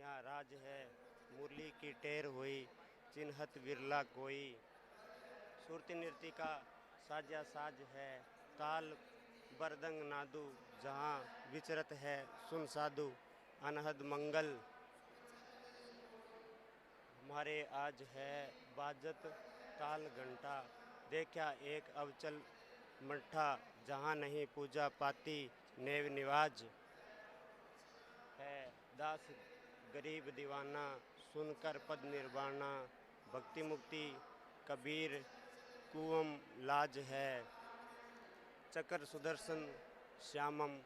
यहाँ राज है मुरली की टेर हुई, चिन्हत विरला कोई। सुरती नृत्य का साजा साज है, ताल बरदंग नादू, जहाँ विचरत है सुन साधु, अनहद मंगल। हमारे आज है बाजत ताल घंटा, देखा एक अवचल मट्ठा, जहाँ नहीं पूजा पाती नेव निवाज है। दास गरीब दीवाना, सुनकर पद निर्वाणा, भक्ति मुक्ति कबीर कुवम लाज है। चकर सुदर्शन श्यामम,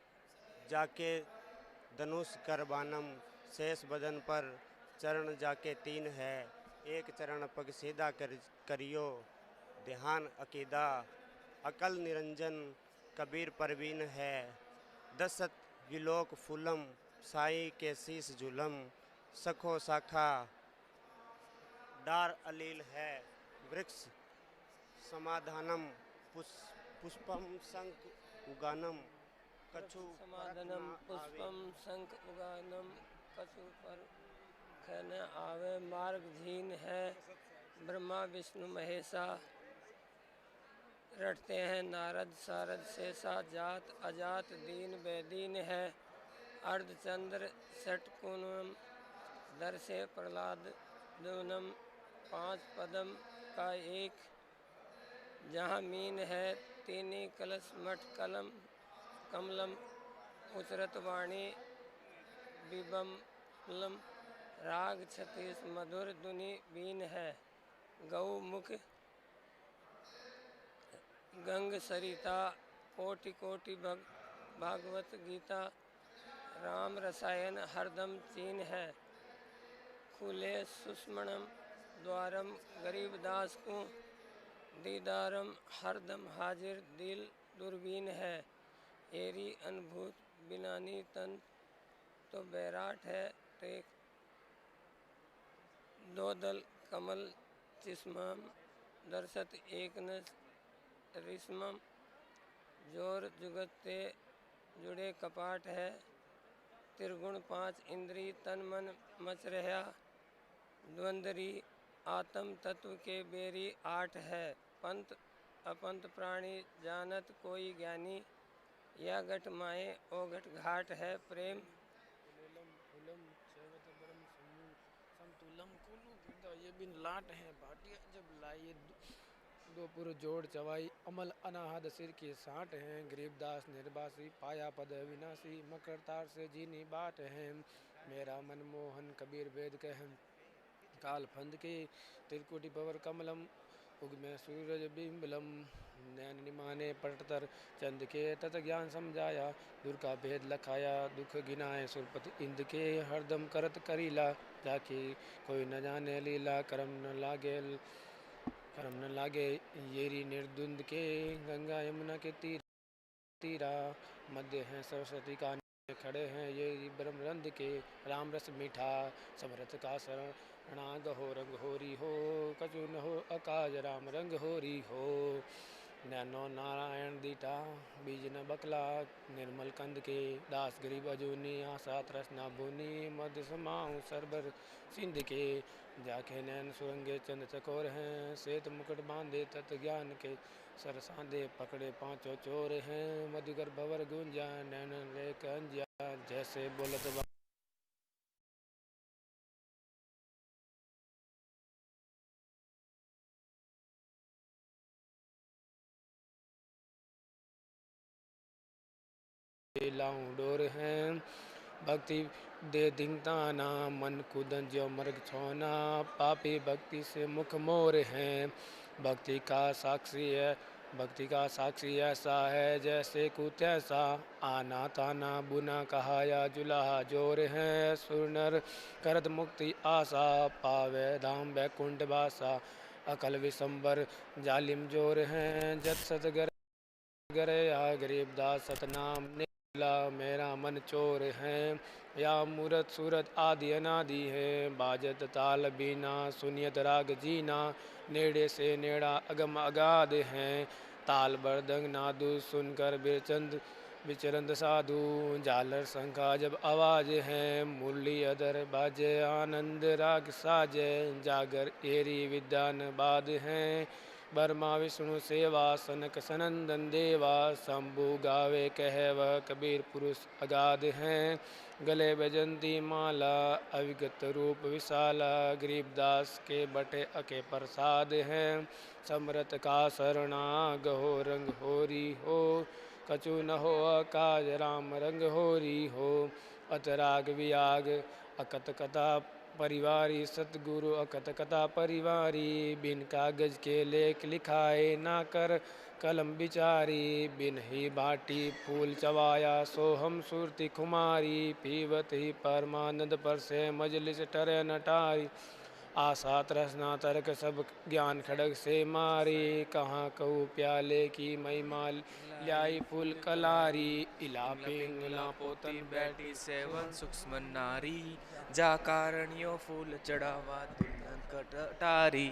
जाके धनुष करबानम, शेष बदन पर चरण जाके तीन है। एक चरण पग सीधा करियो, ध्यान अकीदा, अकल निरंजन कबीर परवीन है। दसत विलोक फूलम, साई के शीस झूलम, सखो शाखा डार अलील है। वृक्ष समाधानम, पुष्पम शंख उगानम, कछु समाधानम पुष्पम शंख उगानम, कछु पर खन आवे। मार्गधीन है ब्रह्मा विष्णु महेशा, रटते हैं नारद सारद शेषा। जात अजात दीन बेदीन है, अर्धचंद्र षटकोणम, दर्शे प्रहलाद दूनम। पांच पदम का एक, जहाँ मीन है तीनी कलश मठ कलम कमलम। उचरत वाणी विबलम, राग छत्तीस मधुर धुनि बीन है। गौ मुख गंग सरिता, कोटि कोटि भागवत गीता। राम रसायन हरदम चीन है, खुले सुषमणम द्वारम। गरीब दास को दीदारम, हरदम हाजिर दिल दूरबीन है। एरी अनुभूत बिनानी तन, तो बैराट है टेक। दो दल कमल चिस्मम, दर्शत एक न रिस्मम। जोर जुगते जुड़े कपाट है, त्रिगुण पांच इंद्री तन मन मच रहा। द्वंद्वरी आत्म तत्व के बेरी आठ है, पंत अपंत प्राणी जानत कोई ज्ञानी। यह घट माए ओ घट घाट है प्रेम। समतुलम कुलु बिंदा, ये बिन लाट है भाटिया जब लाए। दो पुर जोड़ चवाई, अमल अनाहद सिर की साठ हैं। गरीबदास निर्वासी, पाया पद विनाशी, मकर तार से जीनी बाट है। मेरा मनमोहन कबीर वेद कह, काल फंद के त्रिकुटी पवर कमलम। उग में सूरज बिंबलम, नैन निमाने पटतर चंद के। तत ज्ञान समझाया, दूर का भेद लखाया। दुख गिनाए सुरपति इंद के, हरदम करत करीला। जाके कोई न जाने लीला, करम न लागे येरी निर्द्वंद के। गंगा यमुना के तीरा, मध्य हैं सरस्वती का खड़े हैं ये ब्रह्मरंध के। राम रस मीठा समरथ का शरणाग हो, रंग होरी हो कछु न हो अकाज, राम रंग होरी हो। नैनो नारायण दीटा, बीज न बकला निर्मल कंद के। दास गरीब अजूनी, आशा तृष्णा भूनी। मध्य समाऊं सरबर सिंध के, जाके नैन सुरंगे चंद चकोर हैं। श्वेत मुकुट बांधे तत् ज्ञान के, सर साधे पकड़े पांचों चोर हैं। मधुकर भवर गुंजा, नैन लेक अंजिया। जैसे बोलत लाऊं डोर हैं। भक्ति दे दिंगताना, मन कुदन जो मर्ग छोना। पापी भक्ति से मुख मोर हैं, भक्ति का साक्षी है। भक्ति का साक्षी ऐसा है, जैसे कुतैसा। आना ताना बुना कहाया, जुलाहा जोर हैं। सुरनर करत मुक्ति आशा, पावे धाम बैकुंठ वासा। अकल विशंबर जालिम जोर हैं, जत सतगर गरे आ गरीबदास सतनाम नीला। मेरा मन चोर हैं, या मूरत सूरत आदि अनादि है। बाजत ताल बीना, सुनियत राग जीना। नेड़े से नेड़ा अगम अगाध हैं, ताल बरदंग नादु सुनकर बिरचंद विचरंद साधु झालर शंखा जब आवाज है, मुरली अदर बाजे आनंद राग साजे, जागर एरी विद्यान बाद हैं, बर्मा विष्णु सेवा सनक सनंदन देवा, शंभु गावे कह वह कबीर पुरुष अगाध हैं, गले बैजंती माला अविगत रूप विशाला, गरीबदास के बटे अके प्रसाद हैं, समरत का शरणा गहो रंग होरी हो, कछु न हो काज राम रंग होरी हो, अतराग वियाग अकत कथा परिवारी, सतगुरु अकत कथा परिवारी, बिन कागज के लेख लिखाए ना कर कलम बिचारी, बिन ही बाटी फूल चवाया सो हम सुरती खुमारी, पीवत ही परमानंद पर से मजलिस टरे नटारी, आशा तृष्णा तर्क सब ज्ञान खड़ग से मारी, कहाँ कहूँ प्याले की महिमा ल्याई फूल कलारी, इला पिंगला पोतन बैठी सेवन सूक्ष्म नारी, जा कारणियों फूल चढ़ावा दुल्हन कटारी,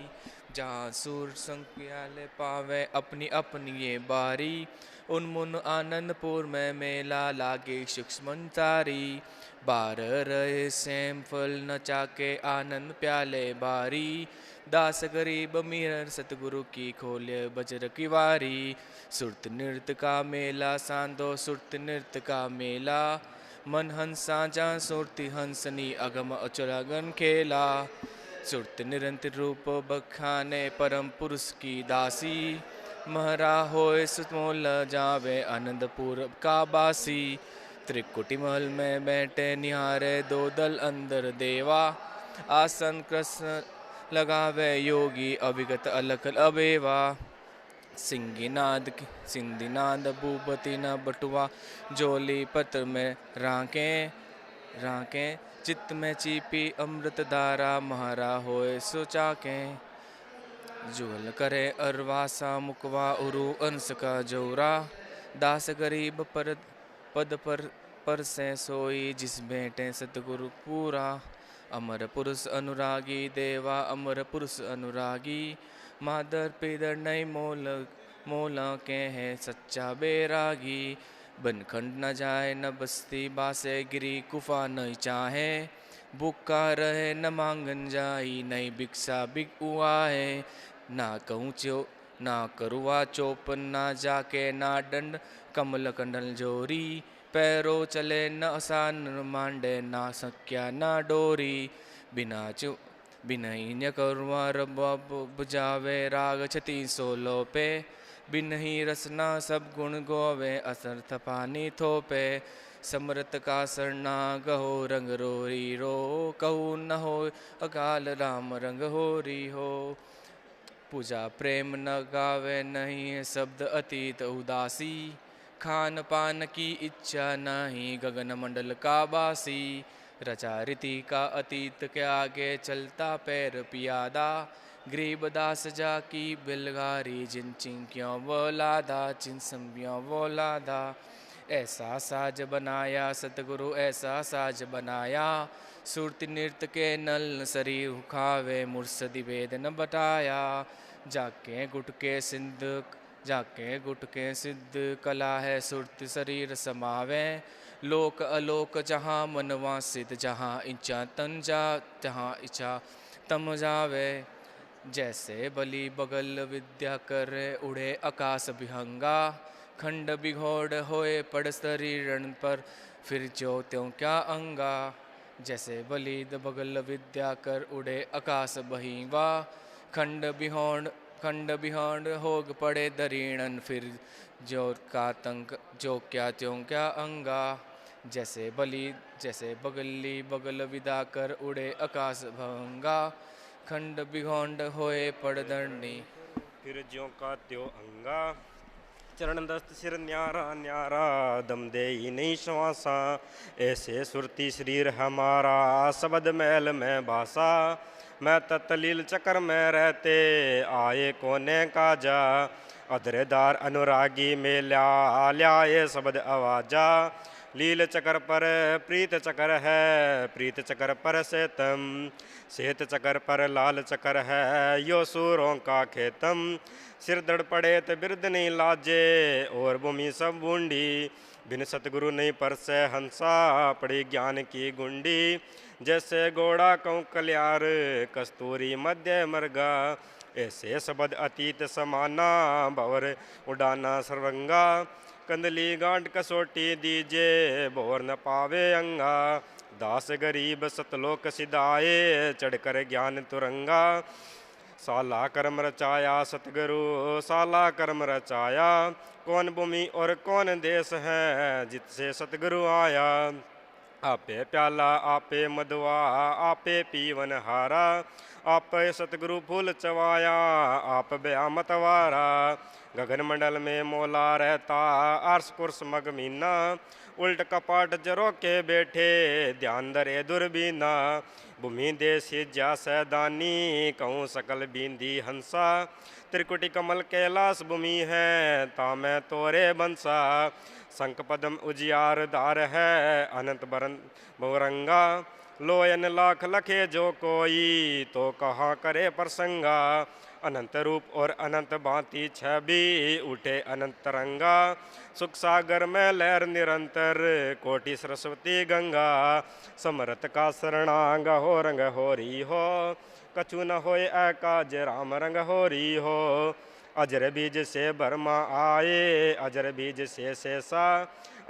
जहाँ सूर संग प्याले पावे अपनी अपनी ये बारी, उन्मुन आनंदपुर में मेला लागे सूक्ष्म तारी, बार रहे सेम फल न चाके आनंद प्याले बारी, दास गरीब मीर सतगुरु की खोले बजर की वारी, सुरत नृत्य का मेला सांदो सुरत नृत्य का मेला, मन हंसा जा सुरति हंसनी अगम अचरागन खेला, सुरत निरंतर रूप बखाने परम पुरुष की दासी, महरा होए सुतमोल जावे आनंदपुर का बासी, त्रिकुटी महल में बैठे निहारे दो दल अंदर देवा, आसन कृष्ण लगावे योगी अविगत अलख अबेवा, सिंधीनाद भूपति न बटुआ, जोली पत्र में राके चित्त में चीपी अमृत धारा, महरा होए सोचाके, जुगल करे अरवासा मुकवा उरु अंश का जोरा, दास गरीब पद पर से सोई जिस बेटे सतगुरु पूरा, अमर पुरुष अनुरागी देवा अमर पुरुष अनुरागी, मादर पिदर नहीं मोला के है सच्चा बैरागी, बनखंड न जाए न बस्ती बासे गिरी कुफा नहीं चाहे, भूखा रहे न मांगन जाई नहीं भिक्षा बिक हुआ है, ना कहूँ ना करुआ चौपन ना जाके ना दंड कमल कंडल जोरी, पैरों चले न आसान मांडे ना सक्या ना डोरी, बिना ही करुआ रब बुझावे राग छती सोलो पे, बिन ही रसना सब गुण गोवे असर्थ पानी थोपे, समृत का सरना गहो रंग रोरी रो, कहू न हो अकाल राम रंग होरी हो, पूजा प्रेम न गावे नहीं है शब्द अतीत उदासी, खान पान की इच्छा नहीं गगन मंडल का बासी, रचा रीति का अतीत के आगे चलता पैर पियादा, गरीबदास जा की बिलगारी जिन चिंक्यों वो लादा चिन संबियों वो लादा, ऐसा साज बनाया सतगुरु ऐसा साज बनाया, सुरति नृत्य के नल शरीर उखावे मुर्सदी वेद न बताया, जाके गुट के सिद्ध कला है सुरत शरीर समावे, लोक अलोक जहाँ मनवासित जहाँ इच्छा तन जा जहाँ इच्छा तम जावे, जैसे बलि बगल विद्या कर उड़े आकाश विहंगा, खंड बिघोड़ होए पड़ शरीरण पर फिर जो त्यों क्या अंगा, जैसे बलि बगल विद्या कर उड़े आकाश बहिवा, खंड बिहोंड होग पड़े दरीणन फिर जो का तंक जो क्या त्यों क्या अंगा, जैसे बगली बगल विदा कर उड़े आकाश भंगा, खंड बिघोंड होए पड़ दरनी फिर ज्यों का त्यों अंगा, चरण दस्त सिर न्यारा न्यारा दम दे ही नहीं श्वासा, ऐसे सुरती शरीर हमारा शब्द महल में भाषा, मैं तत्लील चक्र में रहते आए कोने का जा, अधरेदार अनुरागी में ल्याए शब्द आवाजा, लील चक्र पर प्रीत चक्र है प्रीत चक्र पर सेतम, सेत चक्र पर लाल चक्र है यो सूरों का खेतम, सिर दड़ पड़े तो बिरद नहीं लाजे और भूमि सब बूंदी, बिन सतगुरु नहीं परसै हंसा, पड़ी ज्ञान की गुंडी। जैसे घोड़ा कऊँ कल्यार, कस्तूरी मध्य मरगा। ऐसे शब्द अतीत समाना, भंवर उड़ाना सर्वंगा। कंदली गांठ कसोटी दीजे, भोर न पावे अंगा। दास गरीब सतलोक सिधाए, चढ़कर ज्ञान तुरंगा। साला कर्म रचाया सतगुरु, साला कर्म रचाया। कौन भूमि और कौन देश है, जितसे सतगुरु आया। आपे प्याला आपे मधुआ, आपे पीवन हारा। आप सतगुरु फूल चवाया, आप बया मतवारा। गगन मंडल में मोला रहता, आर्स कुर्स मग मीना। उल्ट कपाट जरो के बैठे, ध्यान धरे दुर्बीना। भूमि देश जा सैदानी, कहूँ सकल बींदी हंसा। त्रिकुटी कमल कैलाश भूमि है, तामै तोरे बंसा। शंख पद्म उजियार धार है, अनंत बरन बहुरंगा। लोयन लाख लखे जो कोई, तो कहाँ करे प्रसंगा। अनंत रूप और अनंत भांति छवि, उठे अनंत तरंगा। सुख सागर में लहर निरंतर, कोटि सरस्वती गंगा। समरथ का शरणांग हो रंग होरी हो, कछु न होए एकाज राम रंग होरी हो। अजर बीज से ब्रह्मा आए, अजर बीज से शेषा।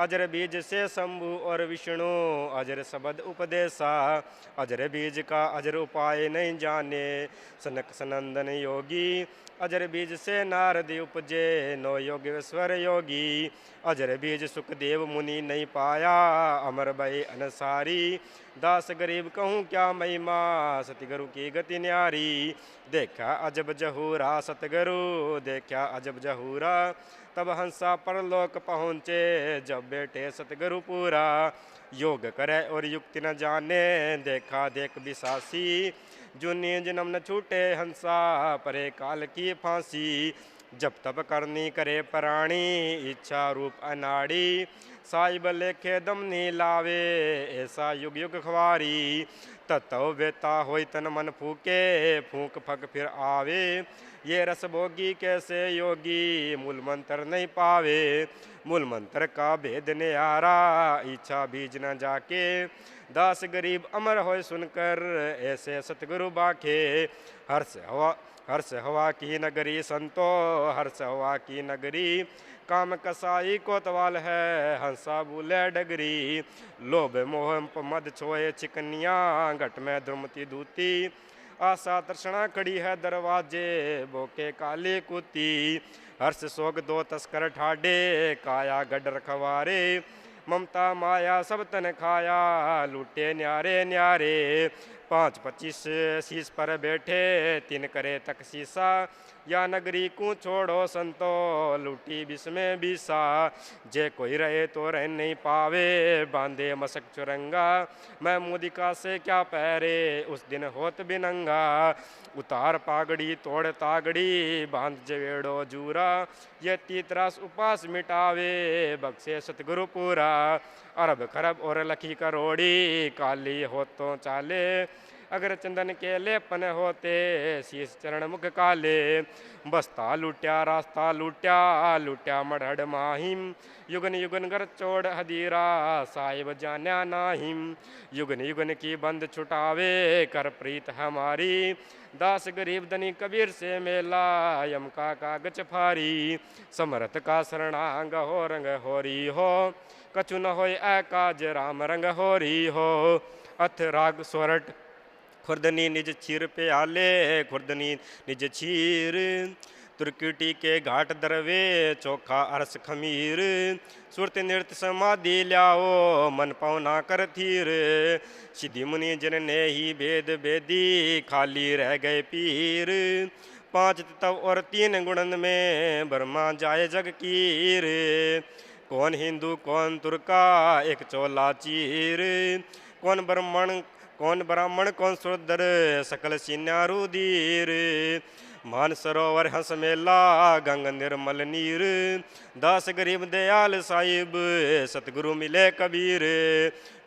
अजर बीज से शंभु और विष्णु, अजर शब्द उपदेशा। अजर बीज का अजर उपाय नहीं जाने, सनक सनंदन योगी। अजर बीज से नारद उपजे, नो योगेश्वर योगी। अजर बीज सुखदेव मुनि नहीं पाया, अमर भय अनसारी। दास गरीब कहूँ क्या महिमा, सतगुरु की गति न्यारी। देखा अजब जहूरा सतगुरु, देखा अजब जहूरा। तब हंसा परलोक पहुँचे, जब बेटे सतगुरु पूरा। योग करे और युक्ति न जाने, देखा देख बिसासी। जुनी जन्म न छूटे हंसा, परे काल की फांसी। जब तब करनी करे प्राणी, इच्छा रूप अनाड़ी। साहिब लेखे दम नी लावे, ऐसा युग युग ख्वारी। तत्व बेता होई तन मन फूके, फूक फक फिर आवे। ये रस भोगी कैसे योगी, मूल मंत्र नहीं पावे। मूल मंत्र का भेद न्यारा, इच्छा बीज न जाके। दास गरीब अमर होय सुनकर, ऐसे सतगुरु बाखे। हर्ष हवा की नगरी संतो, हर्ष हवा की नगरी। काम कसाई कोतवाल है, हंसा बोले डगरी। लोभ मोह मद छोए चिकनिया, घट में द्रुमती दूती। आशा तृष्णा खड़ी है दरवाजे, बोके काली कुती। हर्ष शोक दो तस्कर ठाडे, काया गड रखवारे। ममता माया सब तन खाया, लूटे न्यारे न्यारे। 5-25 शीश पर बैठे, 3 करे तक शीशा। या नगरी को छोड़ो संतो, लूटी बिस में बीसा। जे कोई रहे तो रह नहीं पावे, बांधे मसक चुरंगा। मैं मुदिका से क्या पहरे, उस दिन होत बिनंगा। उतार पागड़ी तोड़ तागड़ी, बांध जवेड़ो जूरा। ये तीतरास उपास मिटावे, बख्शे सतगुरु पूरा। अरब खरब और लखी करोड़ी, काली हो तो चाले। अगर चंदन के लेपन होते, शीश चरण मुख काले। बस्ता लूट्या रास्ता लूट्या, लूट्या मढ़ माहिम। युगन युगन घर चोड़ हदीरा, साहिब जान्या नाहिम। युगन युगन की बंद छुटावे, कर प्रीत हमारी। दास गरीब धनी कबीर से मेला, यम का कागज फारी। समरथ का शरणांग हो रंग होरी हो, कछु न होय एकाज राम रंग होरी हो। अथ राग स्वरट खुर्दनी निज चीर पे आले, खुर्दनी निज चीर। तुर्किटी के घाट दरवे, चोखा अरस खमीर। सुरत नृत्य समाधि ल्याओ, मन पौना कर थीर। सिद्धि मुनि जन ने ही भेद भेदी, खाली रह गए पीर। 5 तत्व और 3 गुणन में, ब्रह्मा जाए जग कीर। कौन हिंदू कौन तुर्का, एक चोला चीर। कौन ब्राह्मण कौन शूद्र, सकल सीन्या रुधिर। मान सरोवर हंस मेला, गंग निर्मल नीर। दास गरीब दयाल साहिब, सतगुरु मिले कबीर।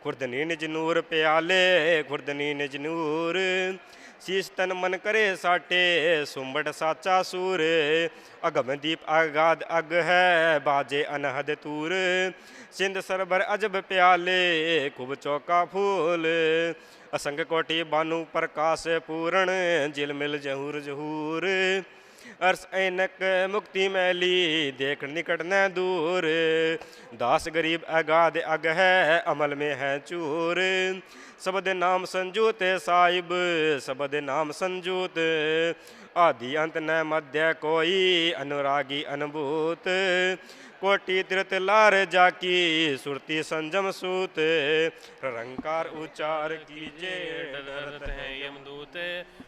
खुर्दनी निज नूर प्याले, खुर्दनी निज नूर। शीश तन मन करे साटे सुंबट साचा सूर अगम दीप अगाध अग है बाजे अनहद तूर सिंध सरबर अजब प्याले खूब चौका फूल असंग कोटि बानु प्रकाश पूरण जिलमिल जहूर जहूर अर्श ऐनक मुक्ति मैली देख निकट न दूर दास गरीब अगाध अग है अमल में है चूर शब्द नाम संजूत साहिब शब्द नाम संजूत आदि अंत न मध्य कोई अनुरागी अनुभूत कोटि तीर्थ लार जाकी सुरती संजम सूत रंकार उच्चार कीजे डरत है यमदूते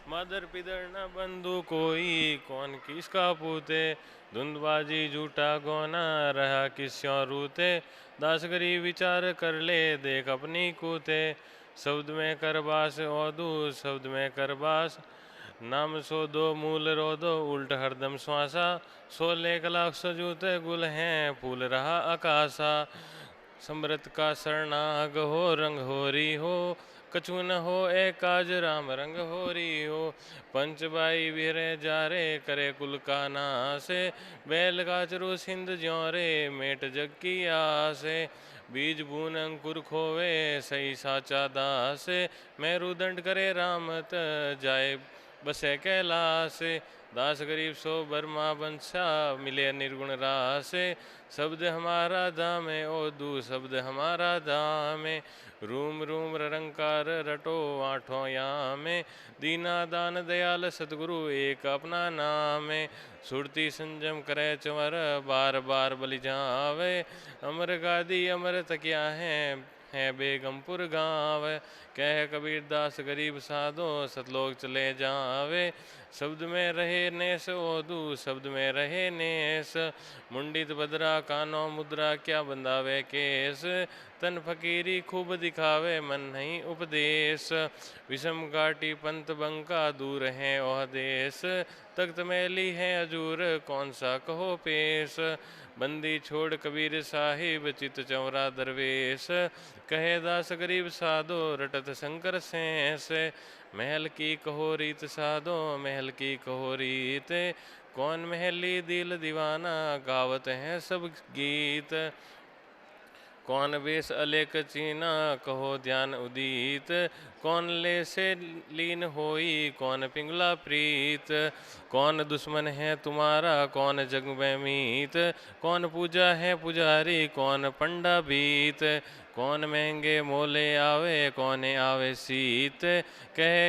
मदर पिदर न बंधु कोई कौन किसका पूते धुंधबाजी झूठा गौना रहा किस्यों रूते दास गरीब विचार कर ले देख अपनी कूते शब्द में करबास ओदू शब्द में करबास नाम सो दो मूल रो दो उल्ट हरदम श्वासा 16 लाख सजूते गुल हैं फूल रहा आकाशा समृत का शरणाग हो रंग होरी हो कछु न हो एक काज राम रंग होरी हो पंचबाई विहरे जारे करे कुल का नासे बैल गाचरू सिंध ज्योरे मेट जग की आसे बीज बून अंकुर खोवे सही साचा दासे मेरुदंड करे रामत जाए बसे कैलाश दास गरीब सो बर्मा बंसा मिले निर्गुण रासे शब्द हमारा दाम है ओ दू शब्द हमारा दाम है रूम रूम रंकार रटो आठों यामे दीना दान दयाल सतगुरु एक अपना नाम है सुरती संजम करे चंवर बार बार बलि जावे अमर गादी अमर तकिया है बेगमपुर गाँव कह कबीर दास गरीब साधो सतलोक चले जावे शब्द में रहे नेस ओदू शब्द में रहे नेस मुंडित बदरा कानो मुद्रा क्या बंदावे केस तन फकीरी खूब दिखावे मन नहीं उपदेश विषम घाटी पंत बंका दूर है ओह देश तख्त मैली है अजूर कौन सा कहो पेश बंदी छोड़ कबीर साहिब चित चौरा दरवेश कहे दास गरीब साधो रटत शंकर सेंस महल की कहो रीत साधो महल की कहो रीत कौन महली दिल दीवाना गावत हैं सब गीत कौन बेस अलेक चीना कहो ध्यान उदीत कौन ले से लीन होई कौन पिंगला प्रीत कौन दुश्मन है तुम्हारा कौन जग में मीत कौन पूजा है पुजारी कौन पंडा बीत कौन महंगे मोले आवे कौन आवे सीत कहे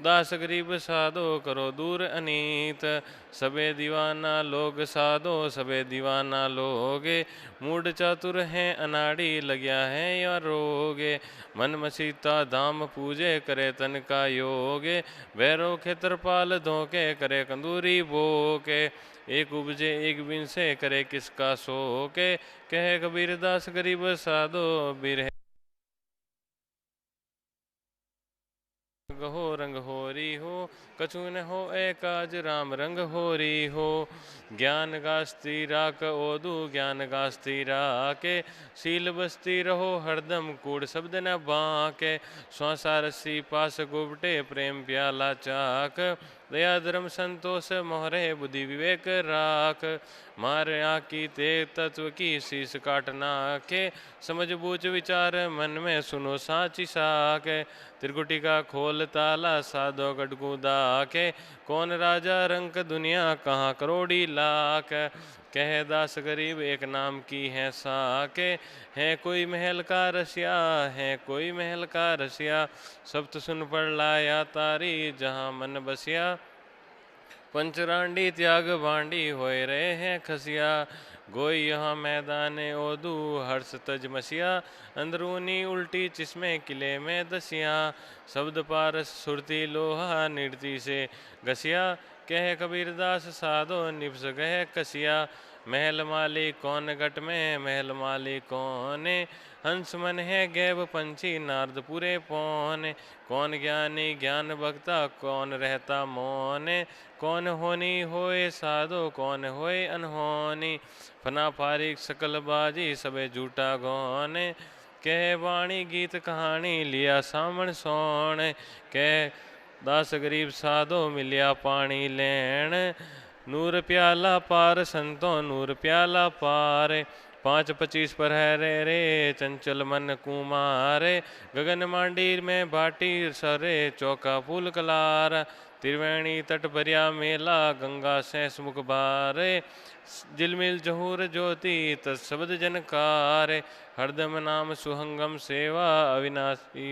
दास गरीब साधो करो दूर अनीत सबे दीवाना लोग साधो सबे दीवाना लोगे मूड चातुर हैं अनाड़ी लग्या है या रोगे मन मसीता धाम पूजे करे तन का योगे भैरो खेतरपाल धोके करे कंदूरी बोके एक उपजे एक बिन से करे किसका सोके कहे कबीर दास गरीब साधो बीर हो रंग होरी हो कछु न हो एकाज राम रंग होरी हो ज्ञान गास्ती राक ओदू ज्ञान गास्ती राके सील बस्ती रहो हरदम कूड़ शब्द न बाके स्वासा रस्सी पास गुबटे प्रेम प्याला चाक दया धर्म संतोष मोहरे बुद्धि विवेक राख मार आकी ते तत्व की शीस काटना के समझ बूझ विचार मन में सुनो साची साक त्रिकुटी का खोल ताला साधो गडगुदा के कौन राजा रंक दुनिया कहाँ करोड़ी लाख कह दास गरीब एक नाम की है साके है कोई महल का रसिया है कोई महल का रसिया सप्त सुन पढ़ लाया तारी जहाँ मन बसिया पंचरांडी त्याग बांडी होए रहे हैं खसिया गोई यहाँ मैदान ओदू हर्ष तज मसिया अंदरूनी उल्टी चिस्मे किले में दसिया शब्द पारस सुरती लोहा निर्ति से घसिया कह कबीरदास साधो निपस गए कसिया महल माली कौन गट में महल माली कौन हंस मन है गैब पंछी नारद पूरे पौन कौन ज्ञानी ज्ञान भक्ता कौन रहता मौन कौन होनी होए साधो कौन होए अनहोनी फना फारिक सकल बाजी सबे झूठा गौन कह वाणी गीत कहानी लिया सामण सोण कह दास गरीब साधो मिलिया पानी लैण नूर प्याला पार संतो नूर प्याला पार 5:25 पर है रे चंचल मन कुमार गगन मांडीर में भाटी सरे चौका फूल कलार त्रिवेणी तट भरिया मेला गंगा सैंस मुख बारे जिलमिल जहूर ज्योति तत्शब्द जनकार हरदम नाम सुहंगम सेवा अविनाशी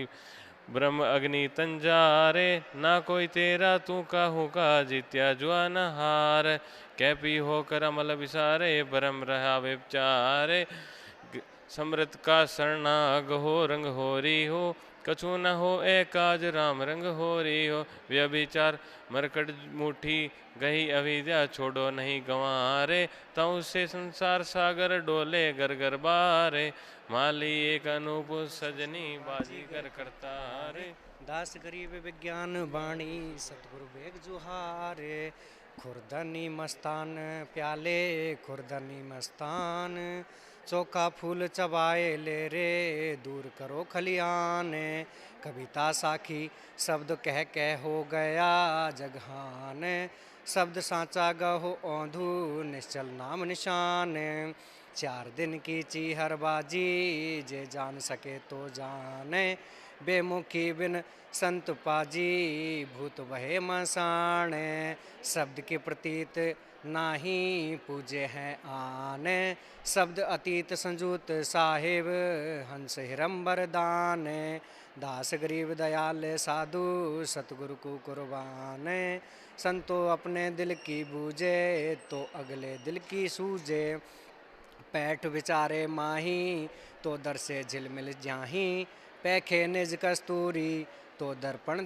ब्रह्म अग्नि तंजारे ना कोई तेरा तू काहू का जित्या जुआन हार कैपी होकर अमल विसारे भरम रहा विचारे समृत का शरणाग हो रंग होरी हो कछु न हो काज राम रंग होरी हो व्यभिचार मरकट मुठी गही अविद्या छोड़ो नहीं गंवारे तऊ से संसार सागर डोले गर गर बारे माली एक अनूप सजनी बाजी कर करतारे दास गरीब विज्ञान वाणी सतगुरु बेग जुहारे खुरदनी मस्तान प्याले खुरदनी मस्तान चौका फूल चबाए ले रे दूर करो खलियान कविता साखी शब्द कह हो गया जगहान शब्द सांचा गहो औंधू निश्चल नाम निशान 4 दिन की चीहरबाजी जे जान सके तो जाने बेमुखी बिन संत पाजी भूत बहे मसाण शब्द के प्रतीत नाही पूजे हैं आने शब्द अतीत संजूत साहिब हंस हिरंबर दान दास गरीब दयाल साधु सतगुरु को कुर्बान संतो अपने दिल की बूझे तो अगले दिल की सूझे पैठ विचारे माही तो दर से झिलमिल जाही पैखे निज कस्तूरी तो दर्पण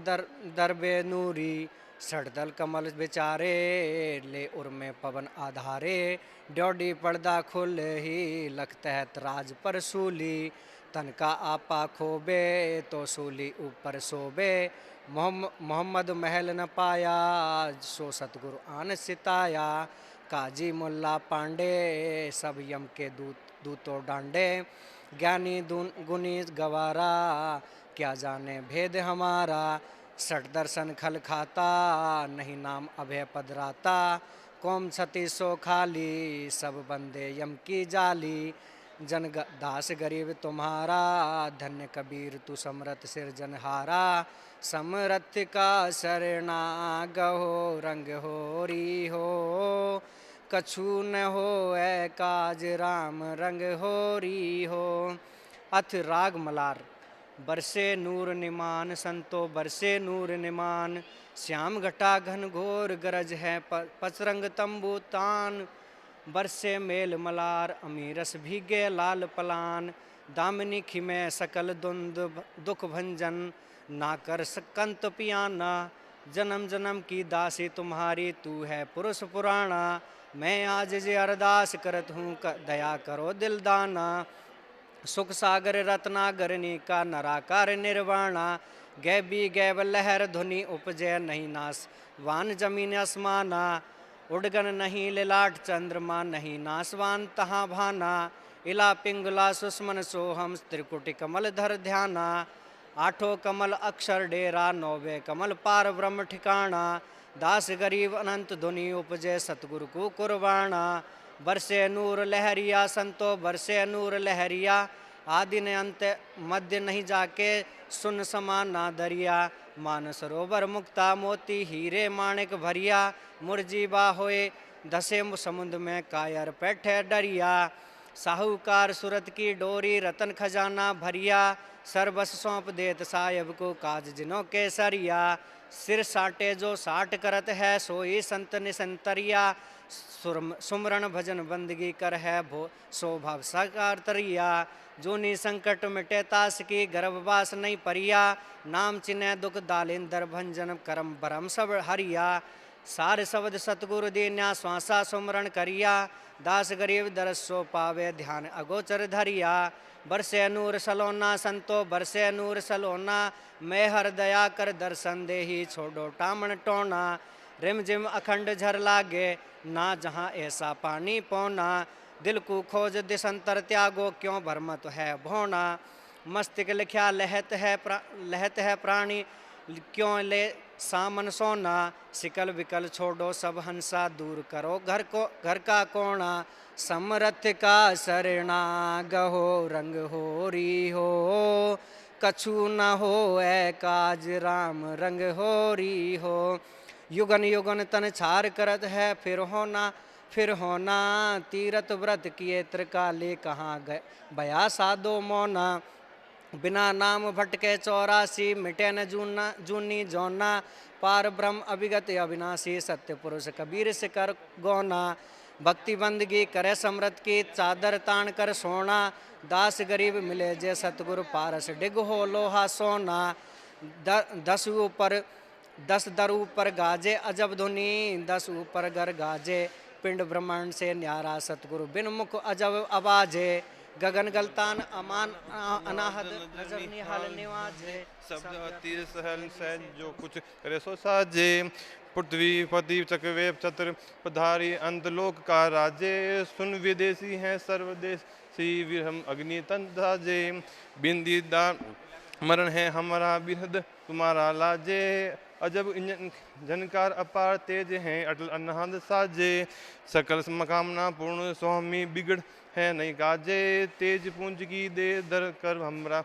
दरबे नूरी सड़दल कमल बिचारे ले उर्मे पवन आधारे ड्योडी पर्दा खुल ही लख तहत राज पर सूली तन का आपा खोबे तो सूली ऊपर सोबे मोहम्मद महल न पाया सो सतगुरु आन सिताया काजी मुल्ला पांडे सब यम के दूतों डांडे ज्ञानी गुनी गवारा क्या जाने भेद हमारा सठ दर्शन खल खाता नहीं नाम अभय पदराता कौम छती सो खाली सब बंदे यम की जाली जन दास गरीब तुम्हारा धन्य कबीर तू समरथ सिरजनहारा समरथ का शरणा गहो रंग होरी हो कछु न हो काज राम रंग होरी हो अथ राग मलार बरसे नूर निमान संतो बरसे नूर निमान श्याम घटा घन घोर गरज है पचरंग तंबू तान बरसे मेल मलार अमीरस भीगे लाल पलान दामिनी खिमे सकल दुंद दुख भंजन ना कर सकंत पियाना जन्म जन्म की दासी तुम्हारी तू है पुरुष पुराना मैं आज जे अरदास करत हूँ दया करो दिलदाना सुख सागर रत्नागरनी का नराकार निर्वाणा गैबी गैब लहर धुनि उपजय नहीं नास वान जमीन आसमाना उड़गन नहीं लिलाट चंद्रमा नहीं नासवान तहाँ भाना इला पिंगला सुस्मन सोहम त्रिकुटी कमल धर ध्याना आठों कमल अक्षर डेरा नौवे कमल पार ब्रह्म ठिकाना दास गरीब अनंत धुनि उपजय सतगुरु को कुर्बाना बरसे नूर लहरिया संतो बरसे नूर लहरिया आदि ने अंत मध्य नहीं जाके सुन समान ना दरिया मान सरोवर मुक्ता मोती हीरे माणिक भरिया मुरजीबा होए धसे समुद्र में कायर पैठे डरिया साहूकार सूरत की डोरी रतन खजाना भरिया सरबस सौंप देत साहेब को काज जिनों के सरिया सिर साटे जो साट करत है सोई संत निसंतरिया सुमरण भजन बंदगी कर है भो शोभा साकार तरिया जूनी संकट मिटे तास की गर्भवास नहीं परिया नाम चिन्ह दुख दालिंदर भंजन करम बरम सब हरिया सार शब्द सतगुरु दीन्या श्वासा सुमरण करिया दास गरीब दरसो पावे ध्यान अगोचर धरिया बरसे नूर सलोना संतो बरसे नूर सलोना मैं हर दया कर दर्शन दे ही छोड़ो टामन टोना रिम जिम अखंड झर लागे ना जहाँ ऐसा पानी पौना दिल को खोज दिसंतर त्यागो क्यों भरमत है भोना मस्तिष्क लिख्या लहत है प्राणी क्यों ले सामन सोना, सिकल विकल छोड़ो सब हंसा, दूर करो घर का कोना, समरथ का शरणा गहो रंग होरी हो, कछु न हो ऐ काज राम रंग होरी हो। युगन युगन तन छार करत है फिर होना, तीरथ व्रत किए त्रिकाले कहाँ गए बया साधो मोना, बिना नाम भटके 84 मिटे न जूनी जौना, पार ब्रह्म अभिगत अविनाशी सत्य पुरुष कबीर से कर गौना, भक्ति बंदगी करे समृत की चादर तान कर सोना, दास गरीब मिले जे सतगुरु पारस डिग हो लोहा सोना, 10 दर ऊपर गाजे अजब धुनी, 10 ऊपर घर गाजे पिंड ब्रह्मांड से न्यारा, सतगुरु बिन मुख अजब आवाजे, गगन गलतान अमान अनाहद नजर निहाल निवाजे, शब्द तीर सहल सहज जो कुछ करे सो साजे, पृथ्वी पति चक्रवे चतुर पधारी अंतलोक का राजे, सुन विदेशी हैं सर्वदेशी वीर हम अग्नि तंजाजे, बिंदीदा मरण है हमारा बिरहद तुम्हारा लाजे, अजब झनकार अपार तेज हैं अटल अनहद साजे, सकल मकामना पूर्ण स्वामी बिगड़ है नहीं काजे, तेज पुंज की दे दर कर हमरा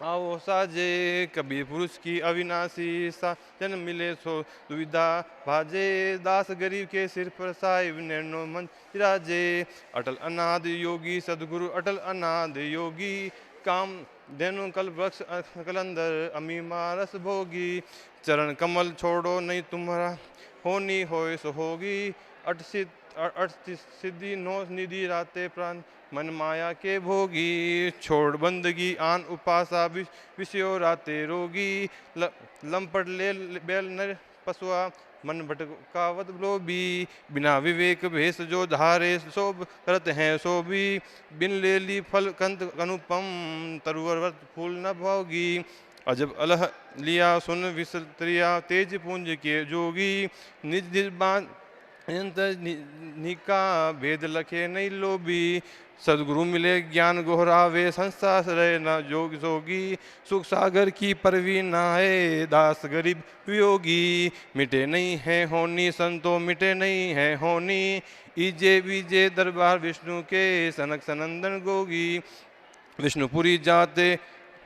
आओ साजे, कबीर पुरुष की अविनाशी सा जन्म मिले सो दुविधा भाजे, दास गरीब के सिर पर साहिब नैनो मन राजे, अटल अनाद योगी सदगुरु अटल अनाद योगी, काम धेनु कल वृक्ष कलंदर अमी मारस भोगी, चरण कमल छोड़ो नहीं तुम्हारा होनी होए सो होगी, अट सिद्धि नो निधि राते प्राण मन माया के भोगी, छोड़ बंदगी आन उपासा विषयो राते रोगी, लंपट ले बैल नर पशुआ मन भटकावत लोभी, बिना विवेक भेष जो धारे शोभ करत हैं शोभी, बिन ले ली फल कंत अनुपम तरुवर व्रत फूल न भोगी, अजब अलह लिया सुन विसत्रिया तेज पुंज के जोगी, निज निज बान निका भेद लखे नहीं लोभी, सदगुरु मिले ज्ञान गोहरावे संसार रहे न जोग जोगी, सुख सागर की परवी नाए दास गरीब वियोगी, मिटे नहीं है होनी संतो मिटे नहीं है होनी, ईजे बीजे दरबार विष्णु के सनक सनंदन गोगी, विष्णुपुरी जाते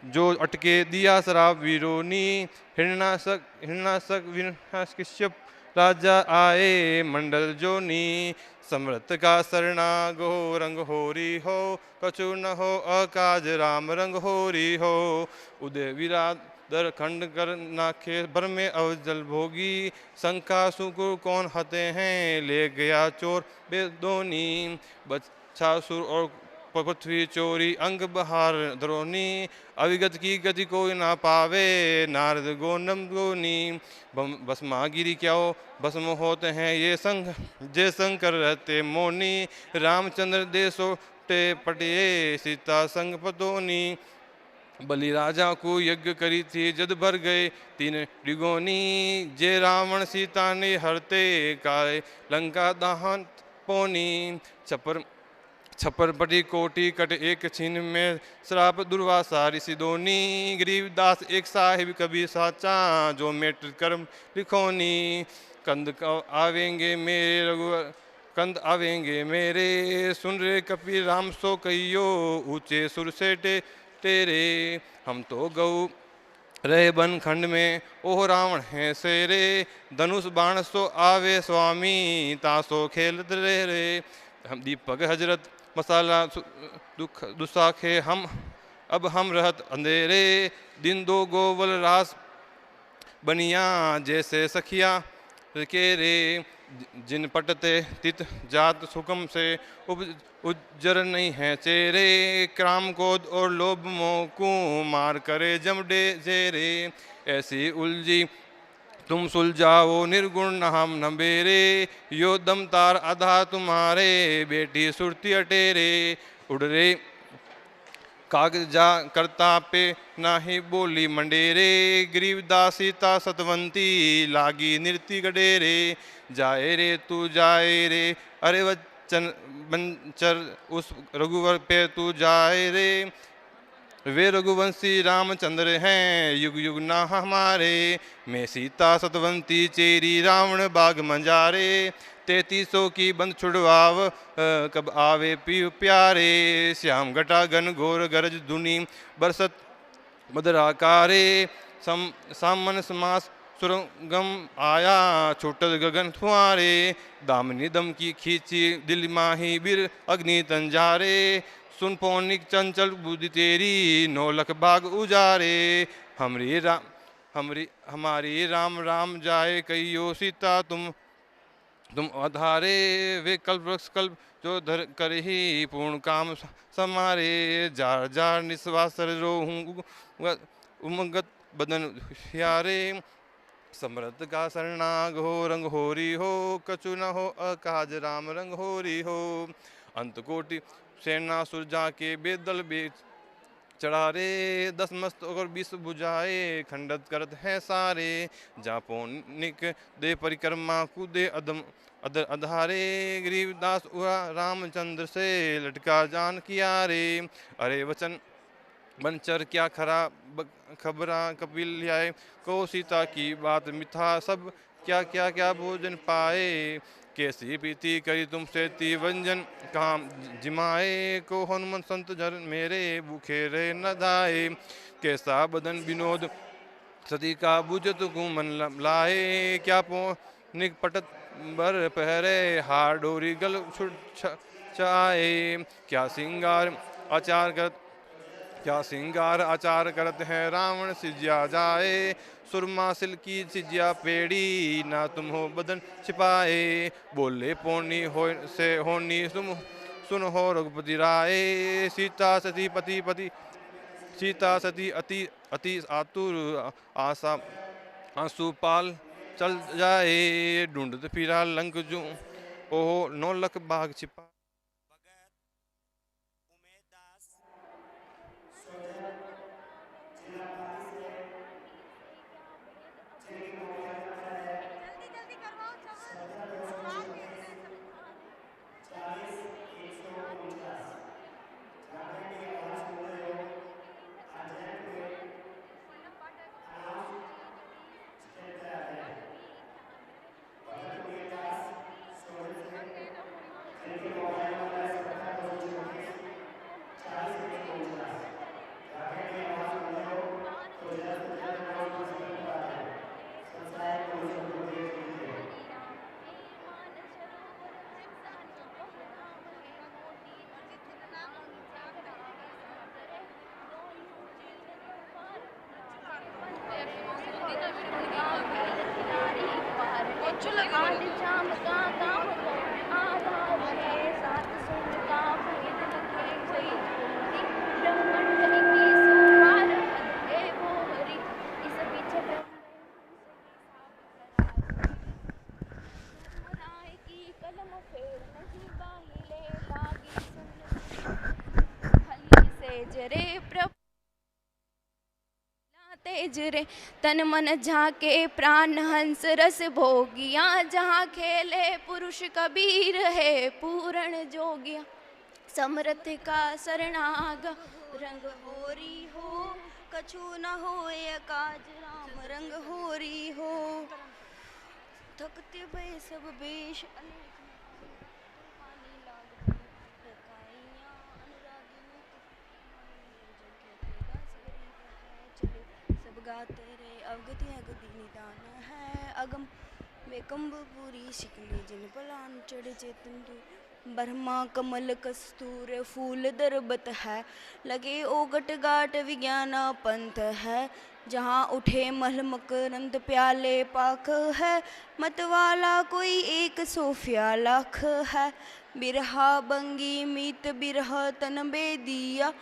जो अटके दिया शराब वीरोनी, हिरणासक विनाश कश्यप राजा आए मंडल जोनी, समृत का शरणा गो रंग होरी हो, कछु न हो अकाज राम रंग होरी हो, उदय विराट दर खंड कर नाखे भर में अवजल भोगी, शंका सुकुर कौन हते हैं ले गया चोर बेदोनी, बच्छासुर और पृथ्वी चोरी अंग बहार द्रोणी, अविगत की गति कोई ना पावे नारद गोनम गोनी, भस्मा गिरी क्या हो भस्म होते हैं ये संग जय शंकर रहते मोनी, रामचंद्र देशो टे पटिए सीता संग पतोनी, बलि राजा को यज्ञ करी थी जद भर गए 3 डिगोनी, जे रावण सीता ने हरते काय लंका दहन पोनी, छपर पटी कोटि कट एक छिन में श्राप दुर्वासा ऋषि दोनी, गरीबदास एक साहिब कभी साचा जो मेट कर्म लिखोनी, कंद आवेंगे मेरे रघुवर कंद आवेंगे मेरे, सुन रे कपि राम सो कहियो ऊंचे सुर से तेरे, हम तो गौ रहे बन खंड में ओह रावण है शेरे, धनुष बाण सो आवे स्वामी तासो खेलत रहे रे, हम दीपक हजरत मसाला दुख दुसाखे हम रहत अंधेरे, दिन दो गोवल रास बनिया जैसे सखिया के रे, जिन पटते तित जात सुकम से उज्जर नहीं है चेहरे, क्राम क्रोध और लोभ मोह को मार करे जमडे जेरे, ऐसी उलझी तुम सुलझाओ निर्गुण न हम न बेरे, यो दम तार आधा तुम्हारे बेटी सुरती अटेरे, उड़ रे कागजा करता पे नाही बोली मंडेरे, गरीबदास सीता सतवंती लागी नृत्य गडेरे, जाए रे तू जाए रे अरे वचन बंचर उस रघुवर पे तू जाए रे, वे रघुवंशी रामचंद्र हैं युग युग ना हमारे। मैं सीता सतवंती चेरी रावण बाग मंजारे। 3300 की बंद छुड़वाव कब आवे पी प्यारे। श्याम घटा घन घोर गरज धुनी बरसत मदराकारे। सामन समास सुरंगम आया छोटल गगन थुआरे। दामिनी दम की खींची दिल माही बिर अग्नि तंजारे। सुन पौनिक चंचल बुद्धि तेरी 9 लख बाग उजारे। हमारी राम राम जाए कहियो सीता तुम आधारे। वे कल्प वृक्ष कल्प जो धर कर ही पूर्ण काम समारे। जार जार निस्वासर रोहूं उमंगत बदन यारे। समृद्ध का शरणाग हो रंग होरी हो कछु न हो अकाज राम रंग होरी हो। अंत कोटि सेना सुरजा के बेदल बेच चढ़ा रे। 10 मस्त और 20 बुझाए खंडत करत है सारे। जा पौनिक दे परिक्रमा कूदे अदम अधारे। गरीबदास उड़ा रामचंद्र से लटका जान किया रे। अरे वचन बनचर क्या खरा खबरा कपिल आए को सीता की बात मिथा सब क्या क्या क्या भोजन पाए। कैसी प्रीति करी तुमसे ती व्यंजन काम जिमाए। को हनुमंत संत जन मेरे भूखे रहे न धाए। कैसा बदन विनोद सती का बुझत को मन लाए। क्या पो निक पटत बर पहरे हार डोरी गल छुट चाए। क्या सिंगार आचार करत है रावण सिज्या जाए। सुरमा सिल की सिज्या पेड़ी ना तुम हो बदन छिपाए। बोले पौनी हो से होनी सुन हो रघुपति राय। सीता सती अति आतुर आशा आंसू पाल चल जाए। ढूंढत फिरा लंक जो ओहो 9 लख बाग छिपा। तेज रे तन मन झाके प्राण हंस रस भोगिया। जहाँ खेले पुरुष कबीर है पूर्ण जोगिया। समर्थ का शरणाग रंग होरी हो कछु न होए काज राम रंग होरी हो। थकते भय सब बेश गाते रे अवगति अगति निदान है। अगम में कंबपुरी शिकले जिन पलान चढ़े चेतन तू। ब्रह्मा कमल कस्तूर फूल दरबत है। लगे ओगट गाट विज्ञान पंथ है। जहाँ उठे मल मकरंद प्याले पाख है। मतवाला कोई 100 लाख है। बिरहा बंगी मीत बिरह तन बेदिया।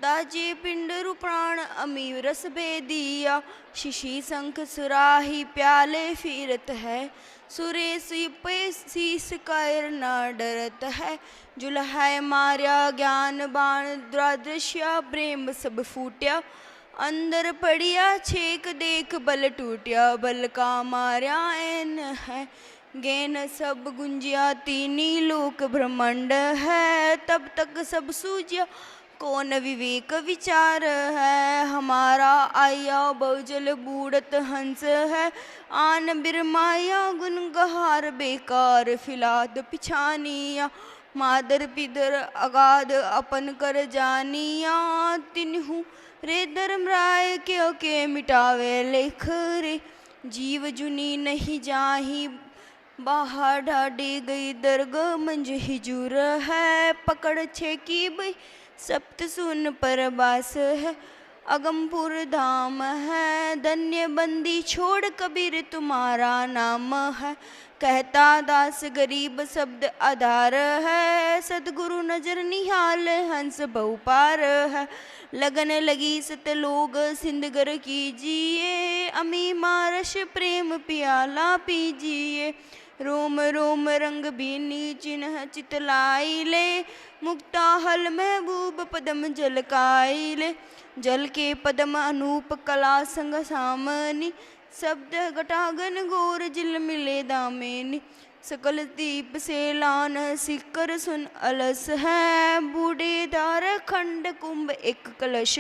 दाजे पिंड रूपाण अमी रस बेदिया। शिशी शंख सुराही प्याले फिरत है। सुरेशी पे शीस कायर न डरत है। जुल्हा मार्या ज्ञान बाण द्वादश्या प्रेम सब फूट्या। अंदर पड़िया छेक देख बल टूटिया। बल का मार्या एन है गैन सब गुंजिया। तीनी लोक ब्रह्मांड है तब तक सब सूझिया। कौन विवेक विचार है, हमारा आया बहुजल बूढ़त हंस है। आन बिरमाया गुन गहार बेकार, फिलाद पिछानिया मादर पिदर अगाध अपन कर जानिया। तिन्हु रे धर्मराय के मिटावे लेख रे, जीव जुनी नहीं जाही बाहर ढाडी गई दर्ग मंज हिजूर है। पकड़ छे की बई सप्त सुन परबास है, अगमपुर धाम है। धन्य बंदी छोड़ कबीर तुम्हारा नाम है, कहता दास गरीब शब्द आधार है। सतगुरु नजर निहाल हंस बहुपार है, लगन लगी सतलोग सिंधगर कीजिए। अमी मारश प्रेम पियाला पीजिए, रोम रोम रंग बीनी चिन्ह चितलाई ले। मुक्ता हल महबूब पदम झलकाई ले, जल के पदम अनूप कला संग सामनी। शब्द घटागन गोर जिल मिले दामेनी, सकल दीप से लान सिकर सुन अलस है। बूढ़े द्वार खंड कुंभ एक कलश,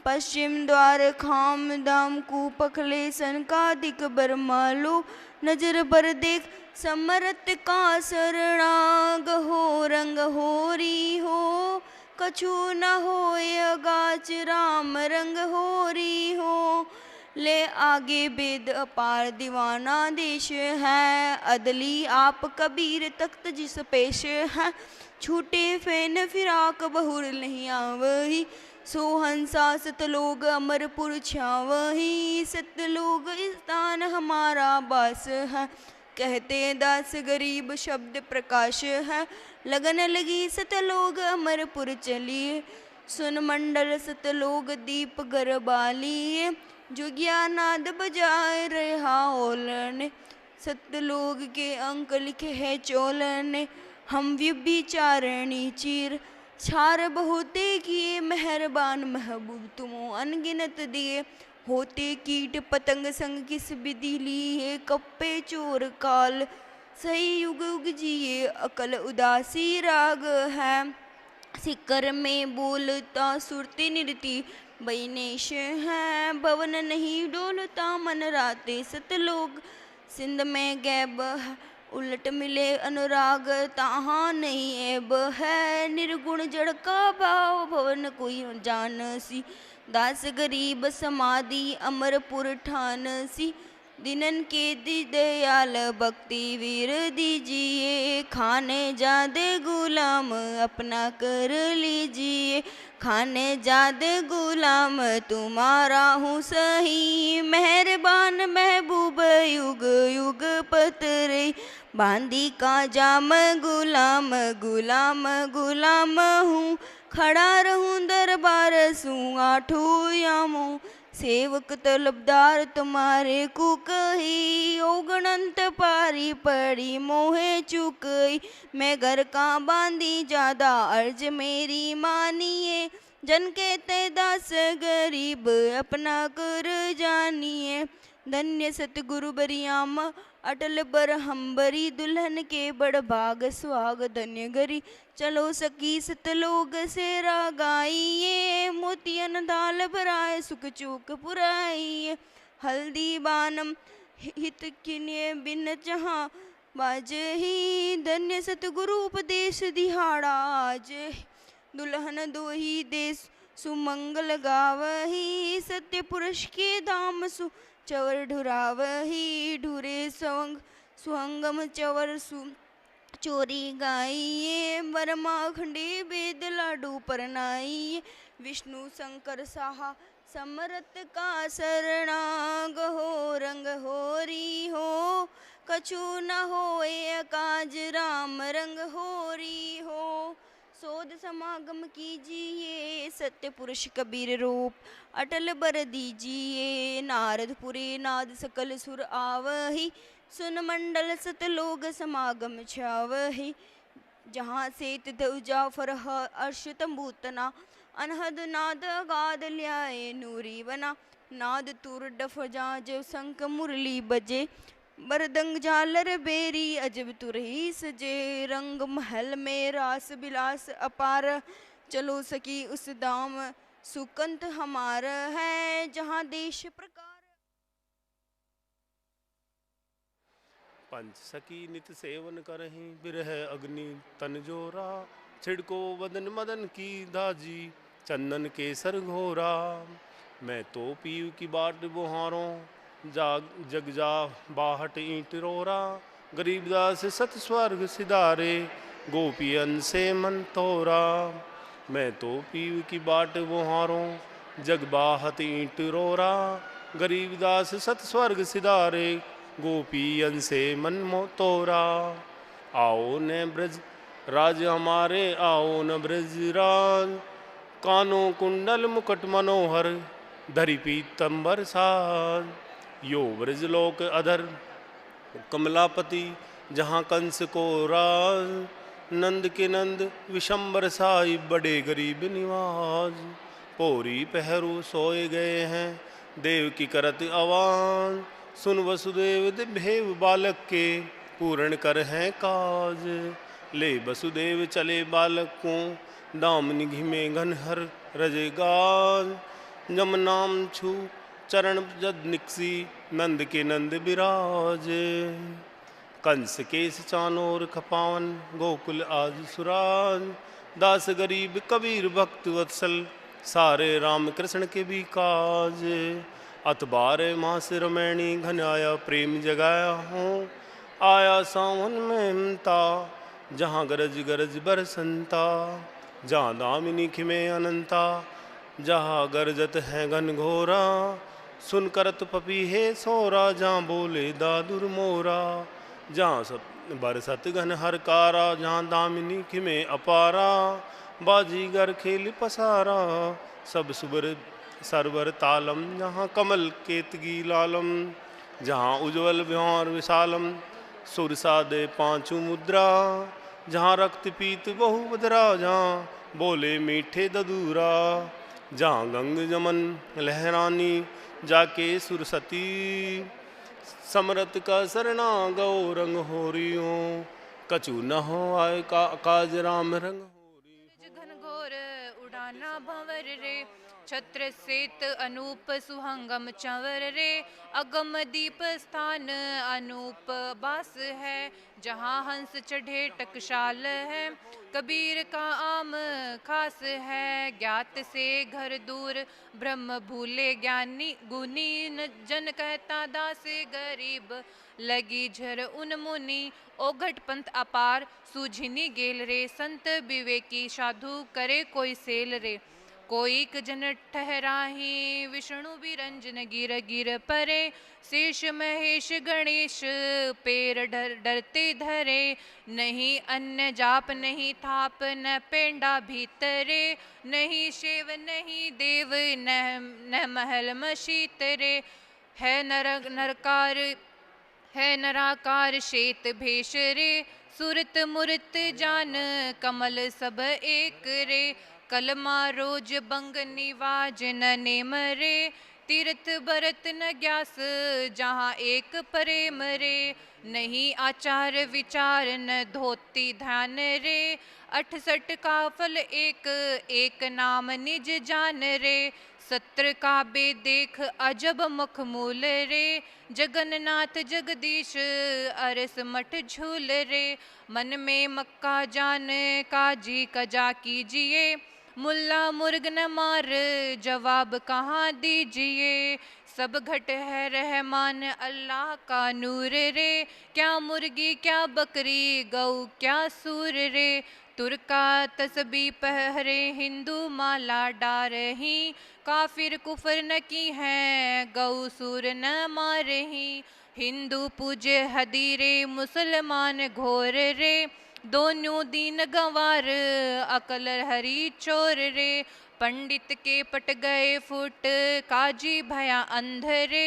पश्चिम द्वार खाम दाम कूपखले सन का दिक बरमालो। नजर पर देख समरत का शरणाग हो, रंग होरी हो कछु न होय गाच राम रंग होरी हो। ले आगे वेद अपार दीवाना देश है, अदली आप कबीर तख्त जिस पेश है। छूटे फैन फिराक बहुर नहीं आवही, सोहंसा सतलोग अमरपुर छावही। सतलोग स्थान हमारा बास है, कहते दास गरीब शब्द प्रकाश है। लगन लगी सतलोग अमरपुर चलिए, सुन मंडल सतलोग दीप गरबालिए। जुगिया नाद बजाए रहा ओलने, सतलोग के अंक लिखे है चोलने। हम व्यभिचारिणी चीर छार बहुते किए, मेहरबान महबूब तुमो अनगिनत दिए। होते कीट पतंग संग किस विधि लिए, कप्पे चोर काल सही युग युग जिए। अकल उदासी राग है, सिकर में बोलता सुरती निरती बैनेश है। भवन नहीं डोलता मन राते सतलोग, सिंध में गैब है उलट मिले अनुराग। तहाँ नहीं ऐब है, निर्गुण जड़ का भाव भवन कोई जान सी। दास गरीब समाधि अमरपुर ठान सी, दिनन के दयाल भक्ति वीर दीजिए। खाने जादे गुलाम अपना कर लीजिए, खाने जादे गुलाम तुम्हारा हूँ सही। मेहरबान महबूब युग युग पतरे, बांदी का जाम गुलाम गुलाम गुलाम हूँ। खड़ा रहूं दरबार सूँ आठों यामों, सेवक तलबदार तुम्हारे को कही। ओगणंत पारी पड़ी मोहे चुकई, मैं घर का बांधी ज्यादा अर्ज मेरी मानिए। जन के ते दास गरीब अपना कर जानिए। धन्य सतगुरु बरियाम अटल बर हम्बरी, दुल्हन के बड़ भाग सुहाग धन्य गरी। चलो सखी सतलोग से रागाइए, मोतियन दाल भराए सुख चूक पुराइए। हल्दी बानम हित किन्ये बिन जहाँ बाजही, धन्य सतगुरु उपदेश दिहाड़ा आज। दुल्हन दोही देश सुमंगल गावही, सत्य पुरुष के धाम सु चवर ढुरावही। ढुरे सवंग सुहंगम चवर सु चोरी गाइए। बरमा खंडे वेद लाडू परनाइए, विष्णु शंकर साहा समरत का शरणाग हो। रंग होरी हो कछु न होए काज राम रंग होरी हो। सोध समागम कीजिए, सत्य पुरुष कबीर रूप अटल बर दीजिए। नारदपुरे नाद सकल सुर आवही, सुन मंडल सतलोग समागम छावही। जहाँ से तिधौजा फरह अर्श तंबूतना, अनहद नाद गाद ल्याए नूरी बना। नाद तुर डफ जाज शंख मुरली बजे, बरदंग झालर बेरी अजब तुरही सजे। रंग महल में रास बिलास अपार, चलो सकी उस दाम सुकंत हमारा है जहाँ देश प्रकार। पंच सखी नित सेवन करहीं बिरह अग्नि तन जोरा छिड़को वदन मदन की दाजी चंदन केसर घोरा। मैं तो पीव की बाट बुहारों जाग जग जा बाहट ईंट रोरा गरीबदास सत स्वर्ग सिधारे गोपियन से मन तोरा। मैं तो पीव की बाट बुहारों जग बाहट ईंट रोरा गरीबदास सत स्वर्ग सिधारे गोपियन से मन तोरा। आओ न ब्रज राज हमारे आओ न ब्रज राज कानों कुंडल मुकुट मनोहर धरि पीतंबर साज। यो ब्रज लोक अधर कमलापति जहाँ कंस को राज नंद के नंद विशंबर साई बड़े गरीब निवाज। पोरी पहरू सोए गए हैं देव की करत आवाज सुन वसुदेव दिभेव बालक के पूर्ण कर हैं काज। ले वसुदेव चले बालक को दामनि घिमे घनहर रजगाज जम नाम छू चरण जद निकसी नंद के नंद विराज। कंस केस चानोर खपावन गोकुल आज सुराज दास गरीब कबीर भक्त वत्सल सारे राम कृष्ण के भी काज। अतबारे मास रमैणी घन आया प्रेम जगाया हूँ आया सावन में ममता जहाँ गरज गरज बरसंता जहाँ दामिनी खिमे अनंता जहाँ गरजत है घन घोरा सुन करत पपी है सोरा जहाँ बोले दादुर मोरा। जहाँ सब बरसत घन हर कारा जहाँ दामिनी खिमे अपारा बाजीगर खेल पसारा सब सुबर सरवर तालम जहाँ कमल केतगी लालम जहाँ उज्ज्वल व्योर विशालम सुरसा दे पांचू मुद्रा जहाँ रक्त पीत बहु बदरा जहाँ बोले मीठे ददूरा। जहाँ गंग जमन लहरानी जाके सुरसती समरत का सरना गौ रंग हो रियो कचू न हो आए का काज राम रंग हो घन घोर उड़ाना भंवर रे छत्र सेत अनूप सुहंगम चंवर रे अगम दीप स्थान अनूप बास है जहाँ हंस चढ़े टकशाल है कबीर का आम खास है ज्ञात से घर दूर ब्रह्म भूले ज्ञानी गुनी न जन कहता दास गरीब लगी झर उन मुनि ओघट पंथ अपार सूझिनी गेल रे संत विवेकी साधु करे कोई सेल रे कोई जन ठहराही विष्णु विरंजन गिर गिर परे शेष महेश गणेश पैर डरते धरे नहीं अन्य जाप नहीं थाप न पेंडा भीतरे नहीं शिव नहीं देव न महल मशीतरे है नरकार है नराकार शेत भेष रे सुरत मुरत जान कमल सब एक रे कलमा रोज बंग निवाज न नेम रे तीर्थ भरत न ग्यास जहाँ एक प्रेम रे नहीं आचार विचार न धोती ध्यान रे 68 का फल एक एक नाम निज जान रे सत्र काबे देख अजब मुख मूल रे जगन्नाथ जगदीश अरस मठ झूल रे मन में मक्का जान काजी कजा कीजिए मुल्ला मुर्ग न मार जवाब कहाँ दीजिए सब घट है रहमान अल्लाह का नूर रे क्या मुर्गी क्या बकरी गऊ क्या सूर रे तुर्का तस्बी पहरे हिंदू माला डारही काफिर कुफर न की है गऊ सूर न मारही हिंदू पूजे हदीरे मुसलमान घोर रे दोनों दीन गंवार अकल हरी चोर रे पंडित के पट गए फुट काजी भया अंधरे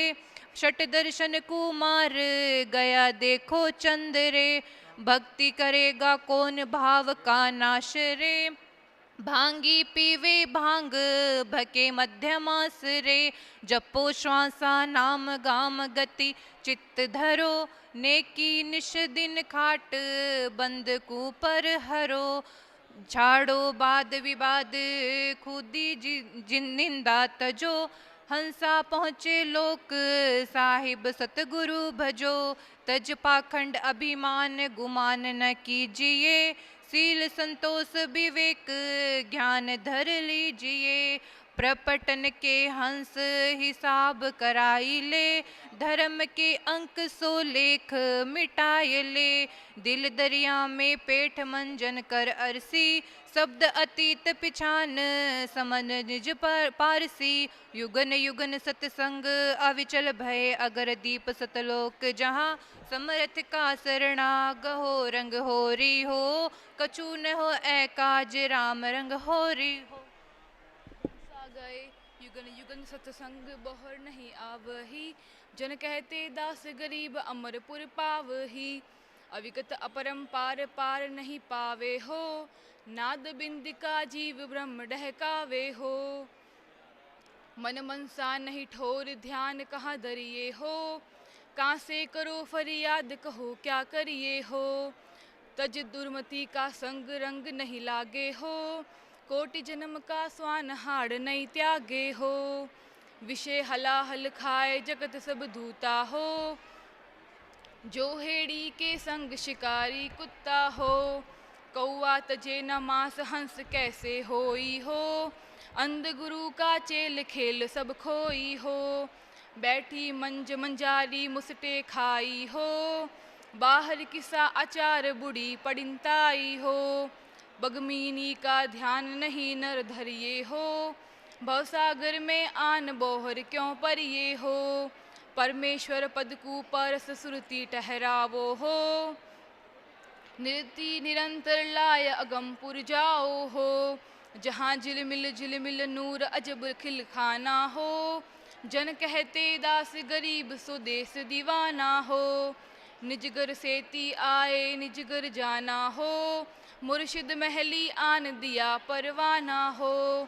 शट दर्शन कुमार गया देखो चंद्रे भक्ति करेगा कौन भाव का नाश रे भांगी पीवे भांग भके मध्यमास रे जपो श्वासा नाम गाम गति चित्त धरो नेकी निश दिन खाट बंद कुपर हरो झाड़ो वाद विवाद खुदी जिन निंदा तजो, हंसा पहुँचे लोक साहिब सतगुरु भजो। तज पाखंड अभिमान गुमान न कीजिए, सील संतोष विवेक ज्ञान धर लीजिए। प्रपटन के हंस हिसाब कराई ले, धर्म के अंक सो लेख मिटाए ले। दिल दरिया में पेट मंजन कर अरसी, शब्द अतीत पिछान समन निज पारसी। युगन युगन सतसंग अविचल भय, अगर दीप सतलोक जहाँ समर्थ का शरणा। गहो रंग होरी हो, कछु न हो ए काज, राम रंग होरी हो। गए युगन युगन सत्संग बहुर नहीं आवही, जन कहते दास गरीब अमरपुर पावही। अविगत अपरंपार पार नहीं पावे हो, नाद बिंद का जीव ब्रह्म डहकावे हो। मन मनसा नहीं ठोर ध्यान कहाँ दरिए हो, कहाँ से करो फरियाद कहो क्या करिए हो। तज दुर्मति का संग रंग नहीं लागे हो, कोटि जन्म का स्वान हाड़ नहीं त्यागे हो। विषय हलाहल खाए जगत सब धूता हो, जो हेड़ी के संग शिकारी कुत्ता हो। कौआ तजे न मांस हंस कैसे होई हो, अंध गुरु का चेल खेल सब खोई हो। बैठी मंज मंजारी मुसटे खाई हो, बाहर किसा अचार बुढ़ी पड़िंताई हो। बगमीनी का ध्यान नहीं नर धरिए हो, भवसागर में आन बोहर क्यों परिये हो। परमेश्वर पद को परस सुरति ठहरावो हो, निरति निरंतर लाय अगमपुर जाओ हो। जहाँ झिलमिल नूर अजब खिल खाना हो, जन कहते दास गरीब स्वदेश दीवाना हो। निजगर सेती आए निजगर जाना हो, मुर्शिद महली आन दिया परवाना हो।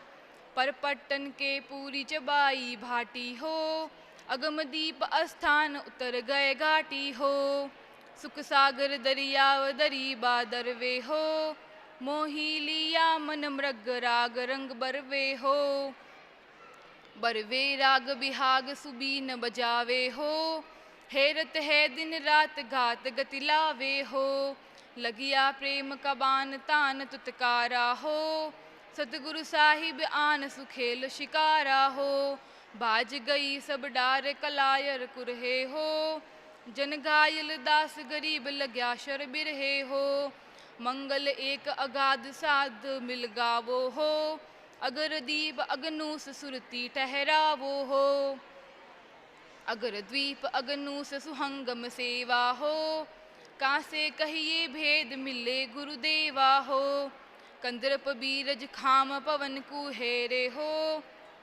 परपट्टन के पूरी चबाई भाटी हो, अगमदीप अस्थान उतर गए घाटी हो। सुख सागर दरियाव दरी बादरवे हो, मोही लिया मन मृग राग रंग बरवे हो। बरवे राग बिहाग सुबीन बजावे हो, हेरत है दिन रात घात गति लावे हो। लगिया प्रेम का बान तान तुतकारा हो, सतगुरु साहिब आन सुखेल शिकारा हो। बाज गई सब डार कलायर कुरहे हो, जन घायल दास गरीब लग्या शर बिरहे हो। मंगल एक अगाध साध मिल गावो हो, अगर दीप अगनूस सुरती ठहरावो हो। अगर द्वीप अगनूस सुहंगम सेवा हो, कासे कहिए भेद मिले गुरुदेवा हो। कंदर्प बीरज खाम पवन कुहेरे हो,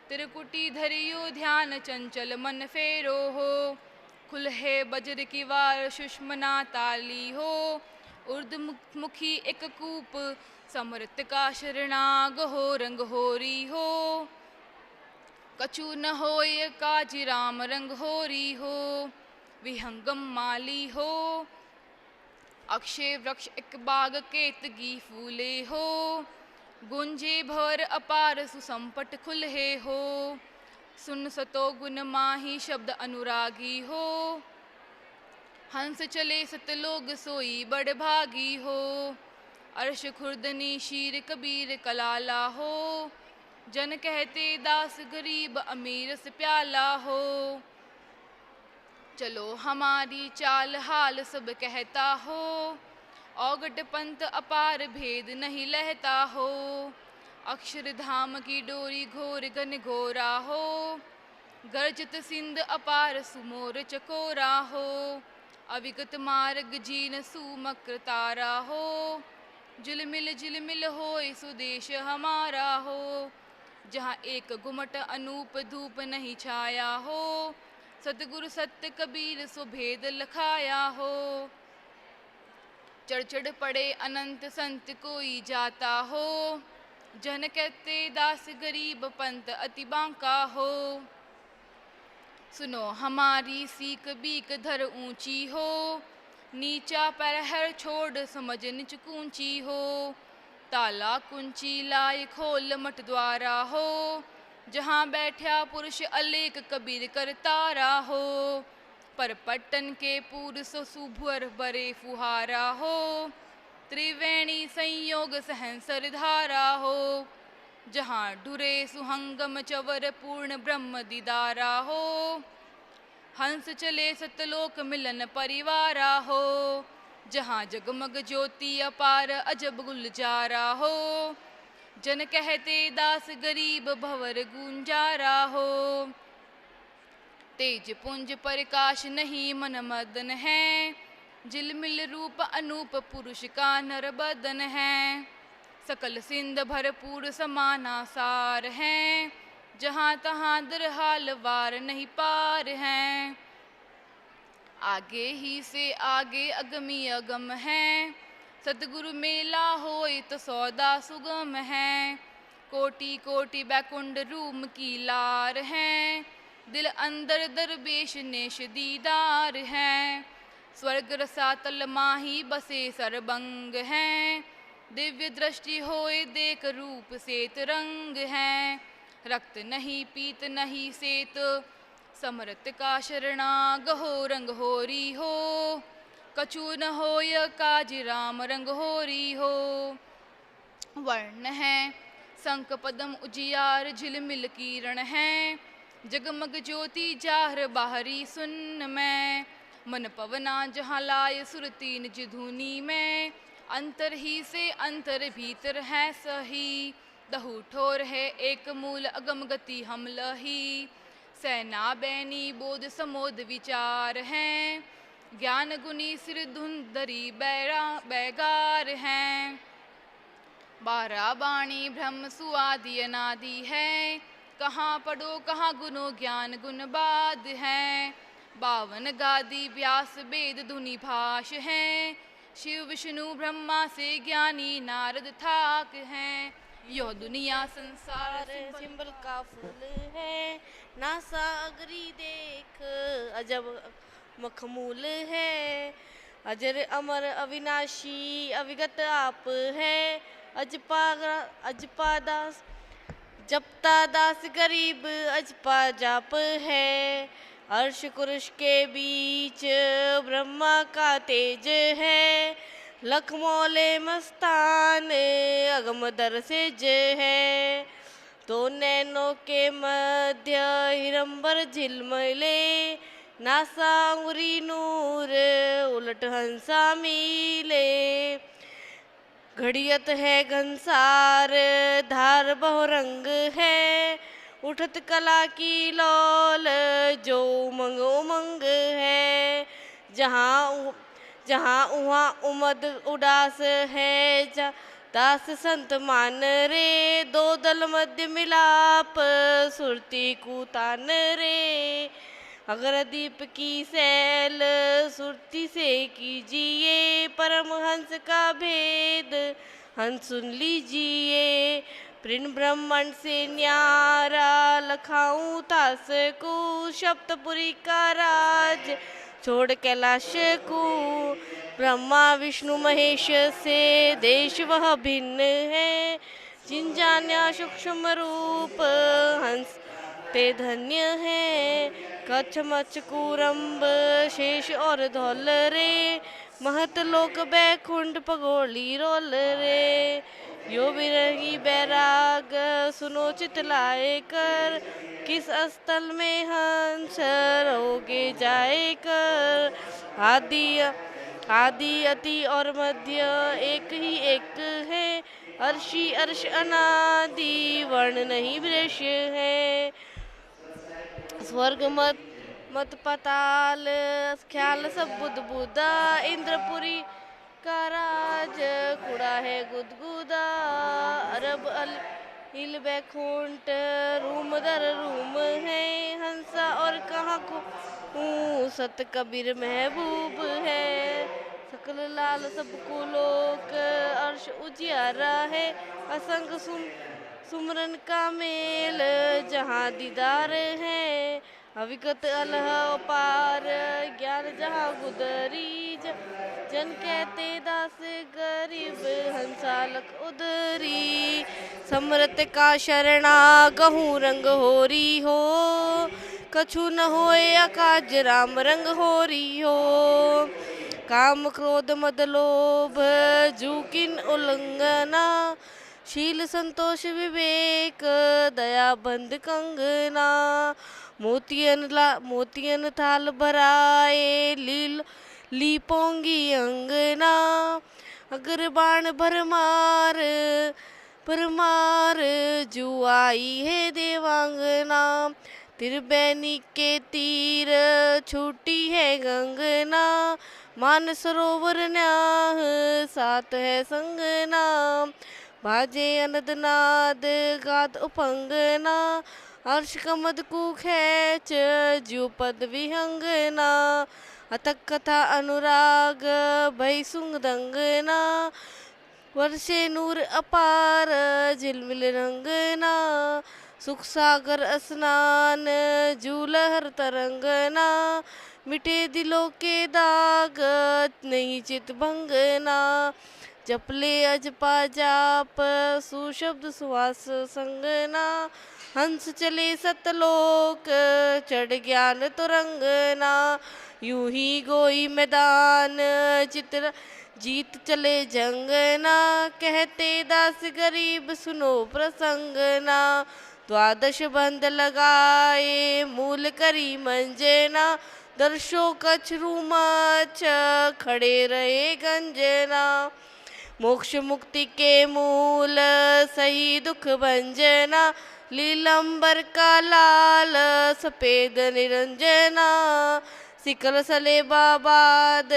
त्रिकुटी धरियो ध्यान चंचल मन फेरो हो। खुलहे बज्र की वार सुषमना ताली हो, उर्द मुखी एक कूप समृत का शरणाग हो रंग होरी हो। कछु न होय काज राम रंग होरी हो, विहंगम माली हो। अक्षय वृक्ष एक बाग केतगी फूले हो, गुंजे भर अपार सुसंपट खुलहे हो। सुन सतो गुण माही शब्द अनुरागी हो, हंस चले सतलोग सोई बड़ भागी हो। अर्श खुर्दनी शीर कबीर कलाला हो, जन कहते दास गरीब अमीर से प्याला हो। चलो हमारी चाल हाल सब कहता हो, औगट पंथ अपार भेद नहीं लहता हो। अक्षरधाम की डोरी घोर घन घोरा हो, गर्जत सिंध अपार सुमोर चकोरा हो। अविगत मार्ग जीन सुमक्र तारा हो, झिलमिल होय सुदेश हमारा हो। जहाँ एक गुमट अनूप धूप नहीं छाया हो, सतगुरु सत्य कबीर सुभेद लखाया हो। चढ़ पड़े अनंत संत कोई जाता हो, जन कहते दास गरीब पंत अति बांका हो। सुनो हमारी सीख बीक धर ऊंची हो, नीचा पैर छोड़ समझ निच कूंची हो। ताला कुंची लाए खोल मट द्वारा हो, जहाँ बैठा पुरुष अलेख कबीर कर तारा हो। पर पट्टन के पूर सो सुभर बरे फुहारा हो, त्रिवेणी संयोग सहंसर धारा हो। जहाँ ढुरे सुहंगम चवर पूर्ण ब्रह्म दीदारा हो, हंस चले सतलोक मिलन परिवारा हो। जहाँ जगमग ज्योति अपार अजब गुलजारा हो, जन कहते दास गरीब भवर गुंजारा हो। तेज पुंज प्रकाश नहीं मन मदन है, झिलमिल रूप अनूप पुरुष का नर बदन है। सकल सिंध भरपूर समाना सार है, जहाँ तहाँ दरहाल वार नहीं पार हैं। आगे ही से आगे अगमी अगम है, सतगुरु मेला होए तो सौदा सुगम है। कोटि कोटि बैकुंड रूम की लार है, दिल अंदर दरवेश नेश दीदार है। स्वर्ग रसातल माही बसे सरबंग हैं, दिव्य दृष्टि होए देख रूप सेत रंग है। रक्त नहीं पीत नहीं सेत समरत का शरणाग हो, रंग होरी हो कछु न होय काज राम रंग होरी हो। वर्ण है शंख पदम उजियार झिलमिल किरण है, जगमग ज्योति जाहर बाहरी सुन्न में। मन पवना जहाँ लाय सुरती निज धुनी में, अंतर ही से अंतर भीतर है सही। दहु ठोर है एक मूल अगम गति हम लही, सेना बैनी बोध समोद विचार हैं। ज्ञान गुनी सिर धुंधरी बैगार हैं। 12 बाणी ब्रह्म सुआदि अनादि है, कहाँ पढ़ो कहाँ गुनो ज्ञान गुण बाद है। 52 गादि व्यास वेद धुनि भाष हैं, शिव विष्णु ब्रह्मा से ज्ञानी नारद थाक हैं। यो दुनिया संसार सिंबल का फूल है, नासा अगरी देख अजब मखमूल है। अजर अमर अविनाशी अविगत आप है, अजपा दास जपता दास गरीब अजपा जाप है। अर्श कुरुष के बीच ब्रह्मा का तेज है, लखमौले मस्तान अगम दर से जय है। तो नैनों के मध्य हिरंबर झिलमिले, नासा अंगुरी नूर उलट हंसा मिले। घड़ियत है घनसार धार बहुरंग है, उठत कला की लौल जो उमंग उमंग है। जहाँ उहाँ उमद उदास है, दास संत मान रे। दो दल मध्य मिलाप सुरती कूतान रे। अगर दीप की सैल सुरती से कीजिए, परम हंस का भेद हंस सुन लीजिए। प्रिन ब्रह्मंड से न्यारा लखाऊं तास को, सप्तपुरी का राज छोड़ कैलाश को। ब्रह्मा विष्णु महेश से देश वह भिन्न है, जिन जान्या सूक्ष्म रूप हंस ते धन्य है। कच्छ मच्छ कूरम्ब शेष और धौल रे, महत लोक बैकुंठ पगोली रोल रे। यो विरही बैराग सुनो चितलाए कर, किस स्थल में हंस रहोगे जाए कर। आदि अति और मध्य एक ही एक है, अर्शी अर्श अनादि वर्ण नहीं वृक्ष है। स्वर्ग मत पताल ख्याल सब बुध बुदा, इंद्रपुरी का राज कुड़ा है गुदगुदा। अरब हिल बैकुंठ रूम दर रूम है, हंसा और कहाँ को सत कबीर महबूब है। सकल लाल सबको लोक अर्श उजियारा है, असंग सुमरन का मेल जहाँ दीदार है। अविगत अलह पार ज्ञान जहाँ गुदरी जन कहते दास गरीब हंसालक उदरी। समरत का शरणा गहूँ रंग होरी हो, कछु न होए अकाज राम रंग होरी हो। काम क्रोध मद लोभ जूकिन उल्लंघना, शील संतोष विवेक दया बंद कंगना। मोतियन थाल भराए ली पोंगी अंगना, अगर बाण भरमार जुआई है देवांगना। त्रिबैनी के तीर छूटी है गंगना, मान सरोवर न्याह सात है संगना। बाजे अनदनाद गाद उपंगना, अर्श कमद को खेच ज्यू पद विहंगना। अतक कथा अनुराग भई सुंग दंगना, वर्षे नूर अपार झिलमिल रंगना। सुख सागर स्नान जूलहर तरंगना, मिटे दिलों के दाग नहीं चित भंगना। जपले अजपा जाप सुशब्द सुहास संगना, हंस चले सतलोक चढ़ ज्ञान तुरंगना। यूं ही गोई मैदान चित्र जीत चले जंगना, कहते दास गरीब सुनो प्रसंगना। द्वादश बंद लगाए मूल करी मंजना, दर्शो कछ रूमाच खड़े रहे गंजना। मोक्ष मुक्ति के मूल सही दुख भंजना, लीलंबर का लाल सफेद निरंजना। सिकल सले बाबाद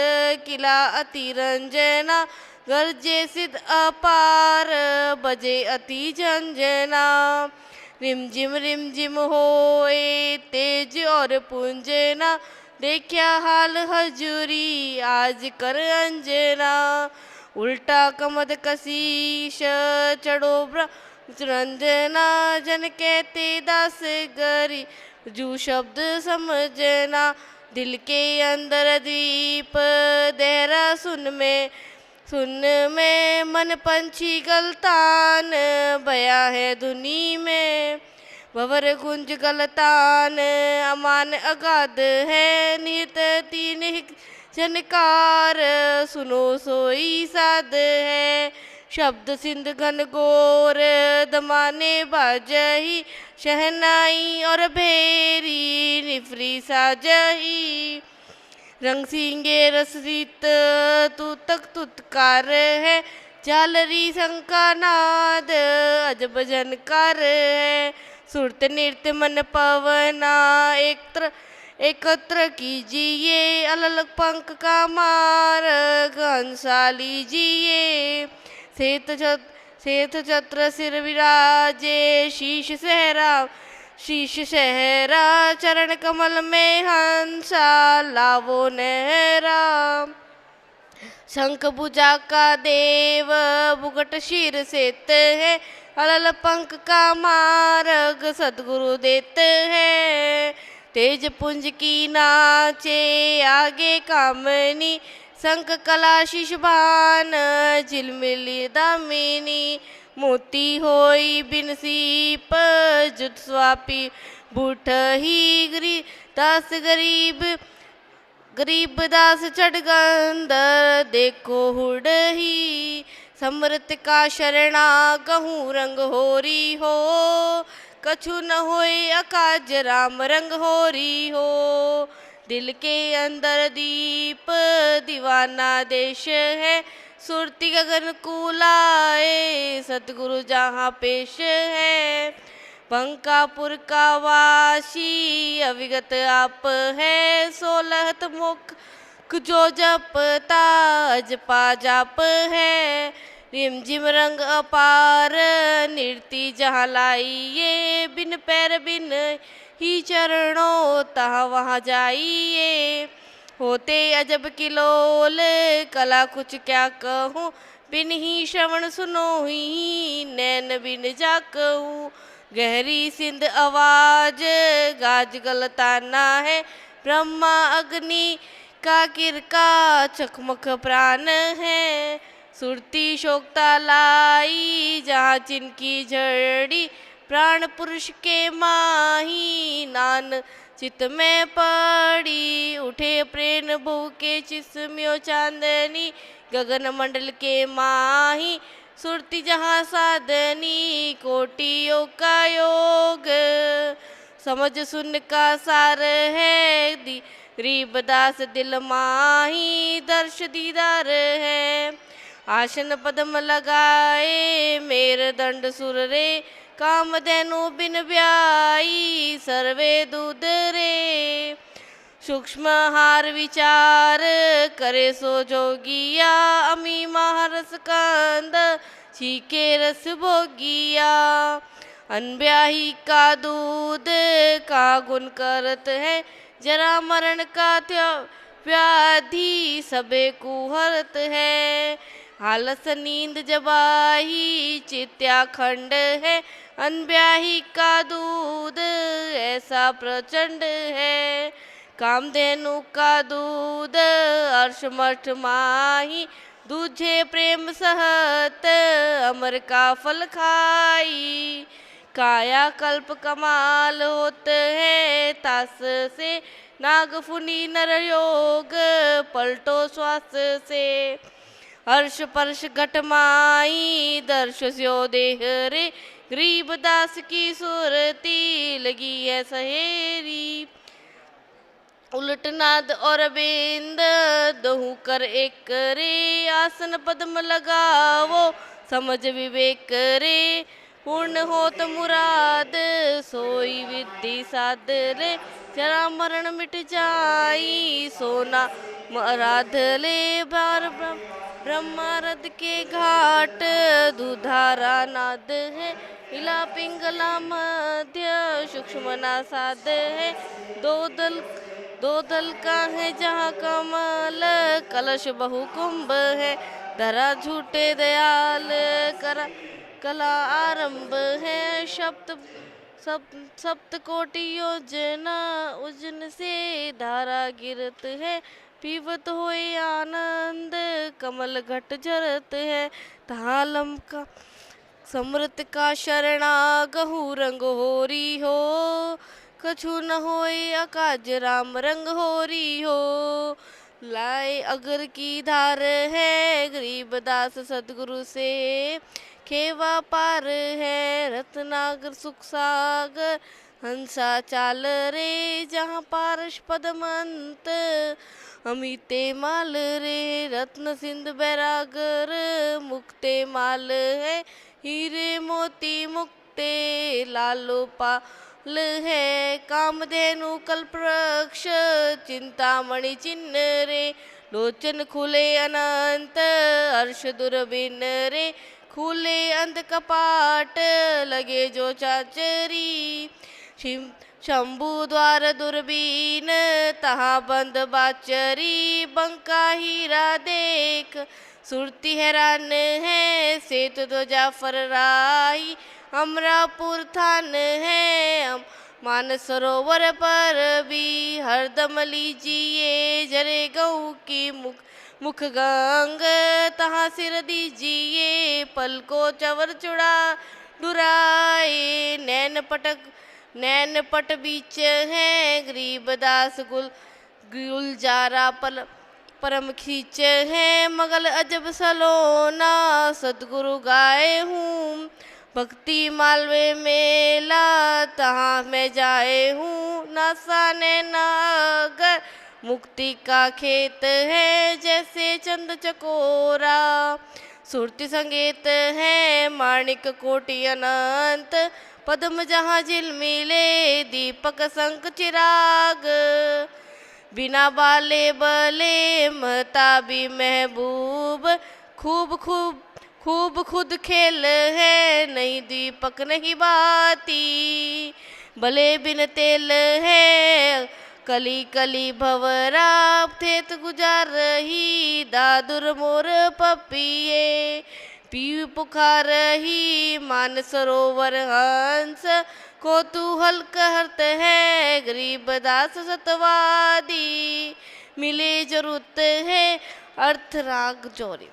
किला अति रंजना, गरजे सिद्ध अपार बजे अति झंझना। रिम झिम होए तेज और पुंजना, देखा हाल हजूरी आज कर अंजना। उल्टा कमद कशीश चढ़ो रंजना, जन कहते दास गरी जू शब्द समझना। दिल के अंदर दीप देहरा सुन में मन पंछी गलतान बया है धुनी में। भवर गुंज गलतान अमान अगाध है, नित तीन झनकार सुनो सोई साध है। शब्द सिंध घन घोर दमाने बाजही, शहनाई और भेरी निफरी साजही। रंग सिंगे रसरीत तू तक तुतकार है, झालरी शंका नाद अजब झनकार है। सुरत नृत्य मन पवना एकत्र कीजिए, अलग पंख का मार्ग हंसा लीजिए। सेत छत्र सिर विराजे शीश सहरा, चरण कमल में हंसा लावो नहरा। शंख भुजा का देव बुगट शीर सेत है, अलल पंख का मार्ग सदगुरु देते हैं। तेज पुंज की नाचे आगे कामनी, शंख कला शिशभान झिलमिली दामिनी। मोती होई बिन सीप जुत स्वापी बूठ ही, दास गरीब दास चढ़गंद देखो हुड ही। समृत का शरणा गहूँ रंग होरी हो, कछु न होए अकाज राम रंग होरी हो। दिल के अंदर दीप दीवाना देश है, सुरती गगन कुलाए सतगुरु जहाँ पेश है। बंकापुर का वासी अविगत आप है, 16 मुख जो जपता अजपा जाप है। रिम झिम रंग अपार नृत्य जहाँ लाइए, बिन पैर बिन ही चरणों तहाँ वहाँ जाइए। होते अजब किलोल कला कुछ क्या कहूँ, बिन ही श्रवण सुनो ही नैन बिन जा कहूँ। गहरी सिंध आवाज गाज गलताना है, ब्रह्मा अग्नि काकिर का चकमक प्राण है, सुरती शोकता लाई जहाँ जिनकी झड़ी, प्राण पुरुष के माही नान चित में पड़ी। उठे प्रेम बहु के चिस्म्यो चांदनी, गगन मंडल के माही सुरती जहाँ साधनी। कोटियों का योग समझ सुन का सार है, गरीबदास दिल माही दर्श दीदार है। आसन पद्म लगाए मेर दंड सुर रे, कामधेनु बिन ब्याई सर्वे दूध रे। सूक्ष्म हार विचार करे सो जोगिया, अमी महारस कंद छीके रस भोगिया। अनब्याही का दूध का गुण करत है, जरा मरण का व्याधि सबे कुहरत है। आलस नींद जबाही चित्या खंड है, अनब्याही का दूध ऐसा प्रचंड है। कामधेनु का दूध अर्शमठ माही, दूझे प्रेम सहत अमर का फल खाई। काया कल्प कमाल होत है, तास से नागफुनी नर योग पलटो श्वास से। हर्ष परश घटमाई दर्श स्यो देह रे, गरीबदास की सुरती लगी है सहेरी। उलट नाद और बेंद दोहू कर एक रे, आसन पद्म लगावो समझ विवेक रे। पूर्ण होत मुराद सोई विद्धि साध रे, जरा मरण मिट जाई सोना मराध ले। बार ब्रह्मारद के घाट दुधारा नाद है, इला पिंगला मध्य सूक्ष्म नासाद है। दो दल का है जहाँ कमल, कलश बहु कुंभ है। धरा झूठे दयाल कला आरंभ है। सप्त कोटि योजना उजन से धारा गिरत है। पीवत होए आनंद कमल घट झरत है। तालम का समृत का शरणा गहू रंग होरी हो, कछु न होए अकाज राम रंग होरी हो। लाए अगर की धार है, गरीबदास सतगुरु से खेवा पार है। रत्नागर सुख सागर हंसा चाल रे, जहाँ पारश पदमंत अमिते माल रे। रत्न सिंध बैरागर मुक्ते माल है, हीरे मोती मुक्ते लालो पाल है। कामधेनु कल्पवृक्ष चिंतामणि चिन्ह रे, लोचन खुले अनंत अर्श दुर्बिन रे। खुले अंध कपाट लगे जो चाचरी, शंभु द्वार दुर्बीन तहाँ बंद बाचरी। बंका हीरा देख सुरती हैरान है, सेतु ध्वजा फरराई अमरापुर थान है। मान सरोवर पर भी हरदम लीजिए, जरे गऊ की मुख गंग तहाँ सिर दीजिए। पल को चवर चुड़ा डुराए, नैन पट बीच है। गरीबदास गुलजारा परम खींच है। मगल अजब सलोना सतगुरु गाए हूँ, भक्ति मालवे मेला तहाँ मैं जाए हूँ। नासा ने नागर मुक्ति का खेत है, जैसे चंद चकोरा सुरती संगीत है। माणिक कोटि अनंत पद्म जहाँ झिलमिले, दीपक शंख चिराग बिना बाले बले। महताबी महबूब खूब खुद खेल है, नहीं दीपक नहीं बाती। भले बिन तेल है कली कली भवरा, थेत गुजार रही दादुर मोर पपिए। पी पुकार ही मान सरोवर हंस, कौतूहल कहत है गरीबदास सतवादी। मिले जरूरत है अर्थ राग जोरी।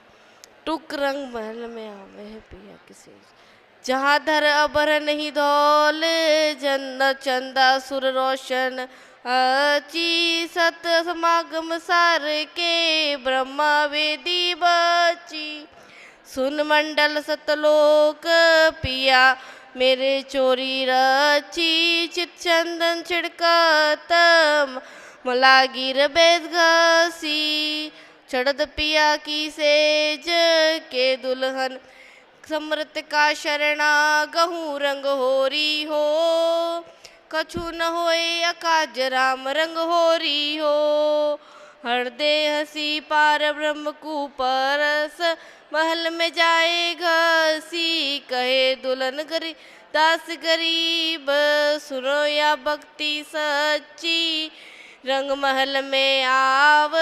टुक रंग महल में आवे है पिया किसी, जहाँ धर अबर नहीं धौल, चंदा चंदा सुर रोशन अची, सत समागम सार के ब्रह्मा वेदी बची। सुन मंडल सतलोक पिया मेरे चोरी रची, चित चंदन छिड़कतम मलागिर बेद घसी। चढ़त पिया की सेज के दुल्हन, समृत का शरणा गहूँ रंग होरी हो। कछु न होए अकाज राम रंग होरी हो। हृदय हसी पार ब्रह्म को परस, महल में जाए घसी। कहे दुल्हन गरीब दास गरीब, सुनो या भक्ति सच्ची। रंग महल में आव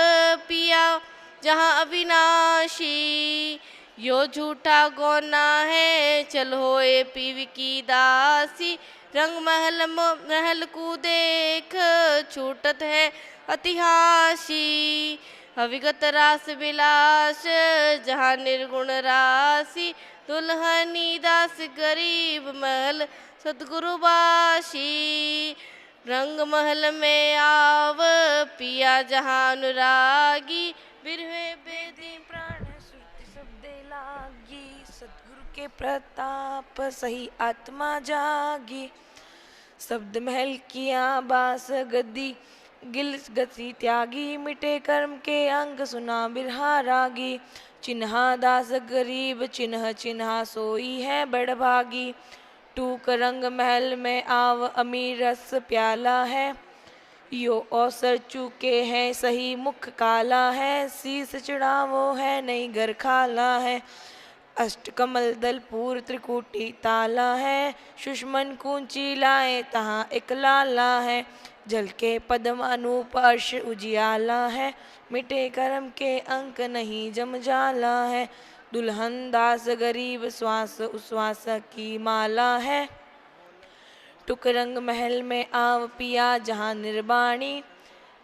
पिया जहाँ अविनाशी, यो झूठा गौना है चल होए पीवी की दासी। रंग महल को देख छूटत है अतिहासी। अविगत रास विलास जहाँ निर्गुण राशि, दुल्हनी दास गरीब महल सतगुरु बासी। रंग महल में आव पिया जहाँ अनुरागी, बिरहे बेदी प्राण श्रुति शब्दे लागी। सतगुरु के प्रताप सही आत्मा जागी। शब्द महल किया बास गद्दी, गिल गति त्यागी। मिटे कर्म के अंग सुना बिरहा रागी। चिन्हा दास गरीब चिन्ह चिन्हा सोई है बड़भागी। टूक रंग महल में आव अमीर रस प्याला है। यो अवसर चूके हैं सही मुख काला है। शीस चढ़ावो है नहीं घर खाला है। अष्ट कमल दल पूर त्रिकुटी ताला है। सुषमन कुंची लाए तहाँ एक लाला है। जल के पद्म अनूप अर्श उजियाला है। मिटे कर्म के अंक नहीं जम जाला है। दुल्हन दास गरीब श्वास उश्वास की माला है। टुक रंग महल में आव पिया जहाँ निर्वाणी।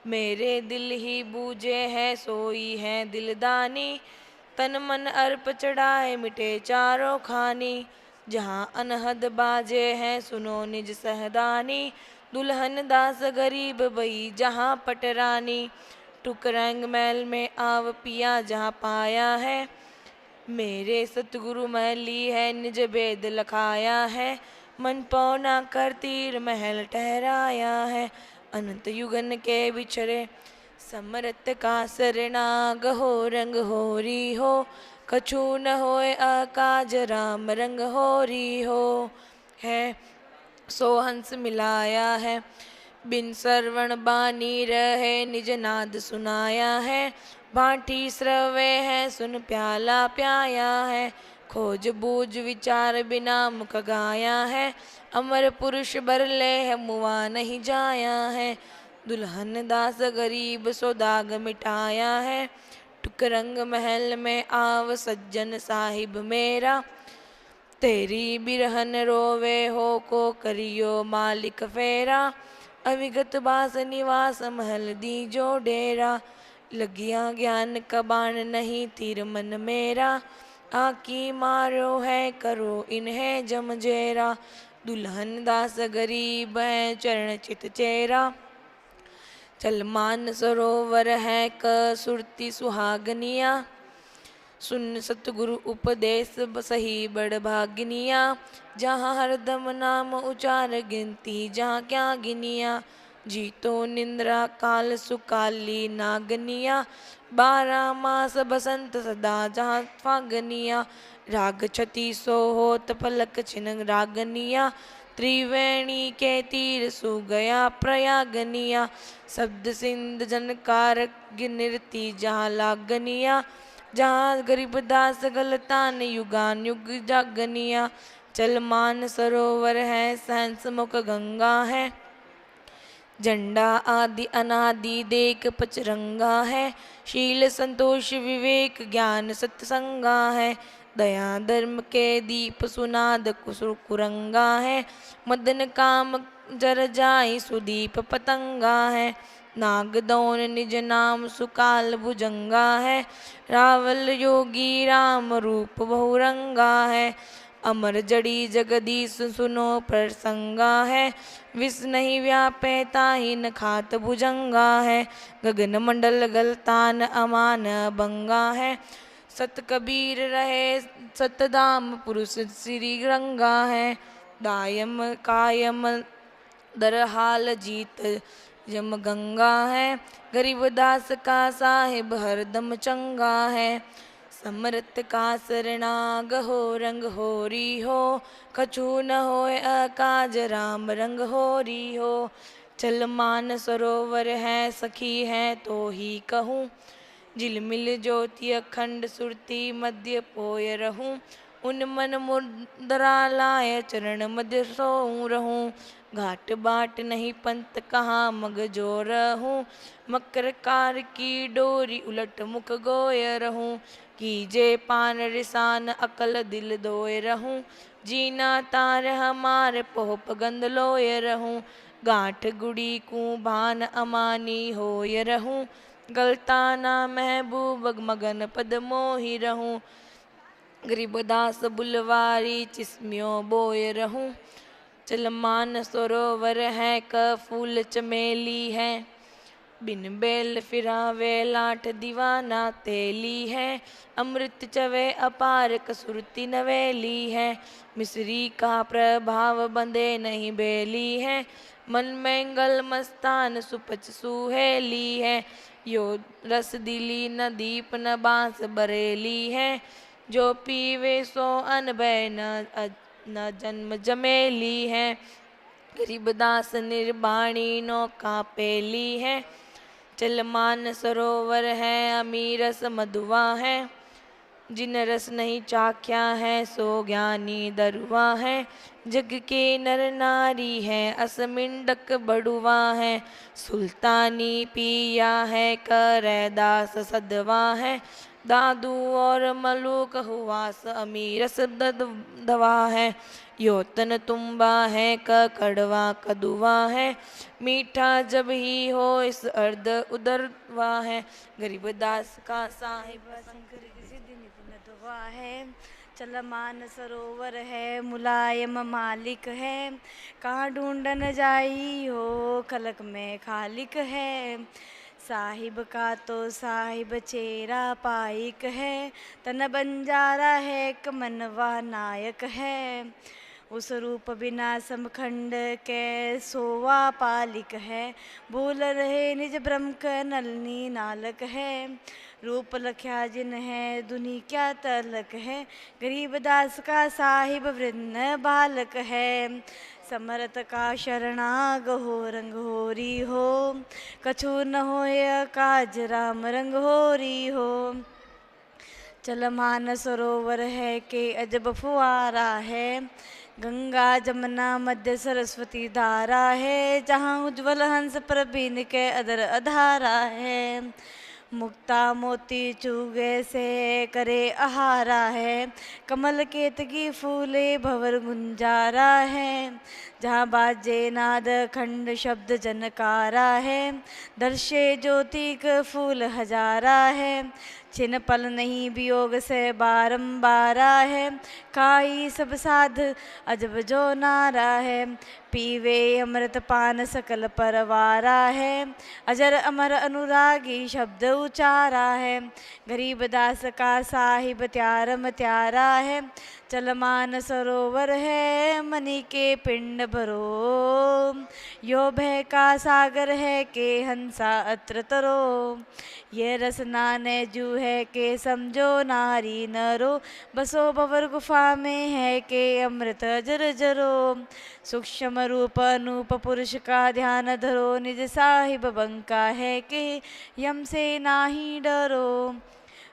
मेरे दिल ही बूझे है सोई है दिलदानी। तन मन अर्प चढ़ाए मिटे चारों खानी। जहाँ अनहद बाजे हैं सुनो निज सहदानी। दुल्हन दास गरीब बई जहाँ पटरानी। टुक रंग महल में आव पिया जहाँ पाया है। मेरे सतगुरु महली है निज भेद लखाया है। मन पौना कर तीर महल ठहराया है। अनंत युगन के बिछरे समरत का सरना। गहो रंग होरी हो कछु न होए अकाज राम रंग होरी हो। है सो हंस मिलाया है बिन श्रवण बानी रहे। निज नाद सुनाया है भांठी श्रवे है सुन प्याला प्याया है। खोज बूझ विचार बिना मुख गाया है। अमर पुरुष बरले है मुआ नहीं जाया है। दुल्हन दास गरीब सो दाग मिटाया है। टुक रंग महल में आव सज्जन साहिब मेरा। तेरी बिरहन रोवे हो को करियो मालिक फेरा। अविगत बास निवास महल दी जो डेरा। लगिया ज्ञान कबान नहीं तीर मन मेरा। आकी मारो है करो इन्हें जमजेरा। दुल्हन दास गरीब है चरण चित चेरा। चल मान सरोवर है कसुरती सुहागनिया। सुन सतगुरु उपदेश सही बड़ भागनिया। जहाँ हरदम नाम उचार गिनती जहाँ क्या गिनिया। जीतो निंद्रा काल सुकाली नागनिया। 12 मास बसंत सदा जहाँ फागनिया। राग छती सो होत फलक छिन रागनिया। त्रिवेणी के तीर सु गया प्रयागनिया। शब्द सिंध जनकार गिनती जहाँ लागनिया। जहाँ गरीब दास गलतान युगान युग जागनिया। चल मान सरोवर है सहंस मुख गंगा है। झंडा आदि अनादि देख पचरंगा है। शील संतोष विवेक ज्ञान सत्संगा है। दया धर्म के दीप सुनाद कुरंगा है। मदन काम जर जाई सुदीप पतंगा है। नागदौन निज नाम सुकाल भुजंगा है। रावल योगी राम रूप बहुरंगा है। अमर जड़ी जगदीश सुनो प्रसंगा है। विष नहीं व्यापे ताहि न खात भुजंगा है। गगन मंडल गलतान अमान बंगा है। सत कबीर रहे सतदाम पुरुष श्री रंगा है। दायम कायम दरहाल जीत यम गंगा है। गरीबदास का साहिब हरदम चंगा है। समरत का शरणाग हो रंग होरी हो। कछु न होए अकाज राम रंग होरी हो। चल मान सरोवर है सखी है तो ही कहूँ। झिलमिल ज्योति अखंड सुरती मध्य पोय रहूं। उन मन मुद्रा लाय चरण मध्य सोऊं रहूं। घाट बाट नहीं पंत कहाँ मग जो रहूं। मकर कार की डोरी उलट मुख गोय रहूं। कीजे पान रिसान अकल दिल दोय रहूं। जीना तार हमार पोप गंध लोय रहूं। गांठ गुड़ी को भान अमानी होय रहूं। गलताना महबूब मगन पद मोहि रहूं। गरीबदास बुलवारी चिस्मियों बोय रहूं। चल मान सरोवर है क फूल चमेली है। बिन बेल फिरावे लाठ दीवाना तेली है। अमृत चवे अपार कसुरती नवेली है। मिश्री का प्रभाव बंदे नहीं बेली है। मन मंगल मस्तान सुपच सुहेली है। यो रस दिली न दीप न बांस बरेली है। जो पीवे सो अनबय न जन्म जमेली है। गरीबदास निर्बाणी नौका पेली है। चल मान सरोवर है अमीरस मधुआ है। जिन रस नहीं चाख्या है सो ज्ञानी दरुआ है। जग के नर नारी है असमिंडक बड़ुआ है। सुल्तानी पिया है करैदास सदवा है। दादू और मलूक हुआस अमीरस दवा है। योतन तुम्बा है कड़वा कदुआ है। मीठा जब ही हो इस अर्ध उदरवा है। गरीबदास का साहिब शंकर सिद्धि निपुण दुआ है। चल मान सरोवर है मुलायम मालिक है। कहाँ ढूंढन जाई हो खलक में खालिक है। साहिब का तो साहिब चेरा पाइक है। तन बंजारा है कमनवा नायक है। उस रूप बिना समखंड के सोवा पालिक है। भूल रहे निज ब्रह्म क नलनी नालक है। रूप लख्या जिन है दुनी क्या तलक है। गरीबदास का साहिब वृन्न बालक है। समरत का शरणाग हो रंग होरी हो। कछु न होय काज राम रंग होरी हो। चल मान सरोवर है के अजब फुआरा है। गंगा जमुना मध्य सरस्वती धारा है। जहाँ उज्ज्वल हंस प्रबीन के अदर अधारा है। मुक्ता मोती चूगे से करे आहारा है। कमल केतकी फूले भवर गुंजारा है। जहाँ बाजे नाद खंड शब्द जनकारा है। दर्शे ज्योतिक फूल हजारा है। छिन पल नहीं वियोग से बारंबारा है। खाई सब साध अजब जो नारा है। पीवे अमृत पान सकल परवारा है। अजर अमर अनुरागी शब्द उचारा है। गरीबदास का साहिब त्यारम त्यारा है। चल मान सरोवर है मणि के पिंड भरो। यो भय का सागर है के हंसा अत्र तरो। ये रस नाने जू है के समझो नारी नरो। बसो भवर गुफा में है के अमृत जर जरो। सूक्ष्म रूप अनूप पुरुष का ध्यान धरो। निज साहिब बंका है के यम से नाही डरो।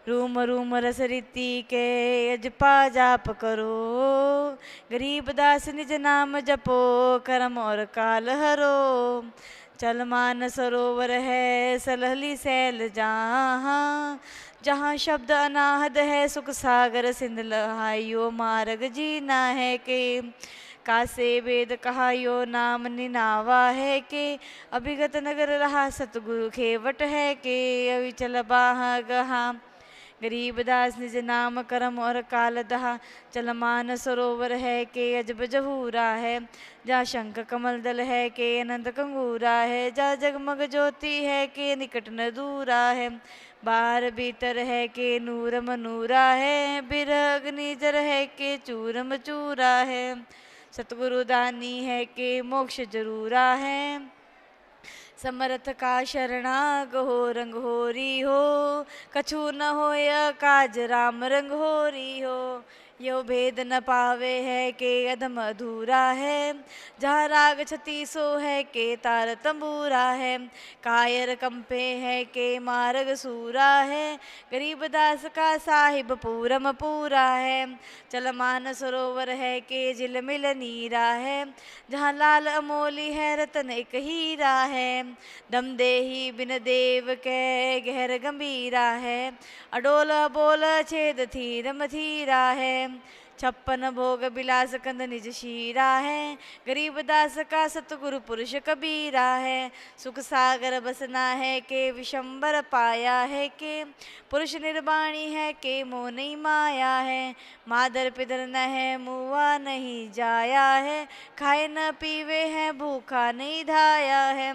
रूम रूम रस रीति के अजपा जाप करो। गरीबदास निज नाम जपो कर्म और काल हरो। चल मान सरोवर है सलहली सैल जहाँ। जहाँ शब्द अनाहद है सुख सागर सिंध लहाइयो मार्ग जीना है के। कासे वेद कहा यो नाम निनावा है के, अभिगत नगर रहा सतगुरु खेवट है के, अविचल बाह गहा गरीबदास निज नाम करम और काल दहा, चल मान सरोवर है के अजब जहूरा है, जा शंख कमल दल है के अनंत कंगूरा है, जा जगमग ज्योति है के निकट न दूरा है, बाहर भीतर है के नूर मनूरा है, बिरह अग्नि जर है के चूरम चूरा है, सतगुरु दानी है के मोक्ष जरूरा है, समर्थ का शरणा गहो रंग होरी हो, कछु न होया काज राम रंग होरी हो, यो भेद न पावे है के अधम अधूरा है, जहाँ राग छती सो है के तार तंबूरा है, कायर कंपे है के मार्ग सूरा है, गरीब दास का साहिब पूरम पूरा है, चल मान सरोवर है के झिल मिल नीरा है, जहाँ लाल अमोली है रतन एक हीरा है, दम देही बिन देव के गहर गंभीरा है, अडोल बोल छेद थीरम थीरा है, छप्पन भोग बिलास कंद निज शीरा है, गरीब दास का सतगुरु पुरुष कबीरा है, सुख सागर बसना है के विशंबर पाया है के, पुरुष निर्वाणी है के मोह नहीं माया है, मादर पिदर न है मुआ नहीं जाया है, खाए न पीवे है भूखा नहीं धाया है,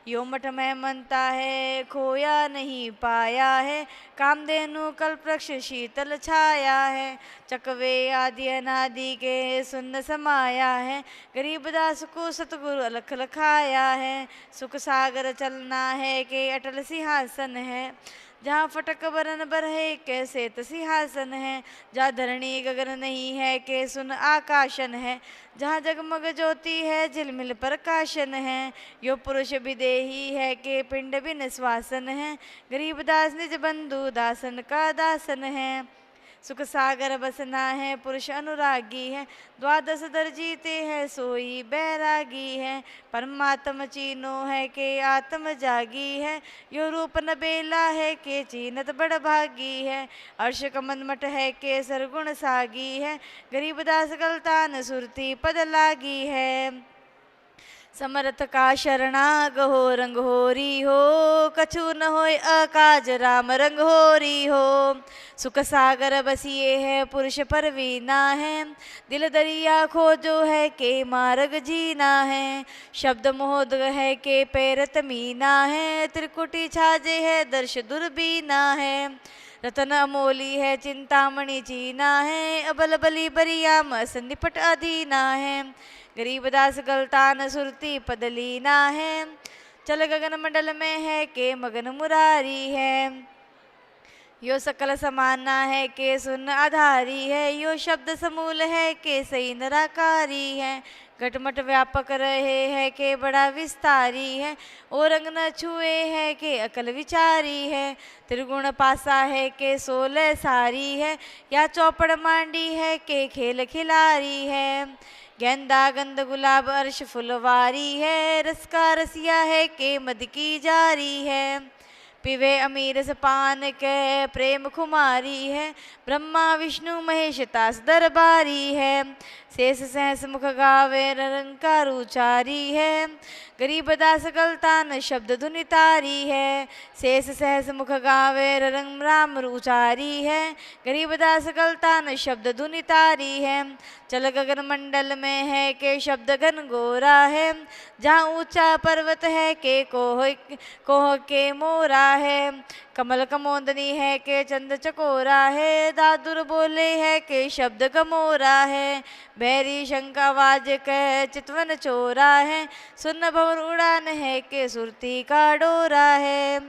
यो मठ में मनता है खोया नहीं पाया है, कामधेनु कल्पवृक्ष शीतल छाया है, चकवे आदि अनादि के सुन्न समाया है, गरीबदास को सतगुरु अलख लखाया है, सुख सागर चलना है के अटल सिंहासन है, जहाँ फटक बरन बरहे के सेत सिंहासन है, जहाँ धरणी गगन नहीं है के सुन आकाशन है, जहाँ जगमग ज्योति है झिलमिल प्रकाशन है, यो पुरुष विदेही है के पिंड भी निश्वासन है, गरीबदास निज बंधु दासन का दासन है, सुख सागर बसना है पुरुष अनुरागी है, द्वादश दर जीते हैं सोई बैरागी है, परमात्म चीनो है के आत्म जागी है, यो रूप न बेला है के चीनत बड़ भागी है, अर्श कमन मठ है के सरगुण सागी है, गरीबदास गलतान सुरती पद लागी है, समर्थ का शरणा गहो रंग होरी हो, कछु न होय अकाज राम रंग होरी हो, सुख सागर बसिए है पुरुष परवीना है, दिल दरिया खोजो है के मार्ग जीना है, शब्द मोहद है के पैर तमीना है, त्रिकुटी छाजे है दर्श दुर्बीना है, रतन अमोली है चिंतामणि चीना है, अबल बली बरियाम संनिपट अधीना है, गरीबदास गलतान सुरती पदलीना है, चल गगन मंडल में है के मगन मुरारी है, यो सकल समाना है के सुन आधारी है, यो शब्द समूल है के सही निराकारी है, घटमट व्यापक रहे है के बड़ा विस्तारी है, और रंग न छुए है के अकल विचारी है, त्रिगुण पासा है के 16 सारी है, या चौपड़ मांडी है के खेल खिलारी है, गेंदा गंध गुलाब अर्श फुलवारी है, रस का रसिया है के मद की जारी है, पिवे अमीर पान के प्रेम खुमारी है, ब्रह्मा विष्णु महेश तास दरबारी है, शेष सहस मुख गावे निरंकार उचारी है, गरीबदास गलतान शब्द धुनि तारी है, शेष सहस मुख गावे रंग राम उचारी है, गरीबदास गलतान शब्द धुनि तारी है, चल गगन मंडल में है के शब्द घन गोरा है, जहाँ ऊंचा पर्वत है के कोह के मोरा है, कमल कमोदनी है के चंद चकोरा है, दादुर बोले है के शब्द गमोरा है, बैरी शंख आवाज कह चितवन चोरा है, सुन भवर उड़ान है के सुरती का डोरा है,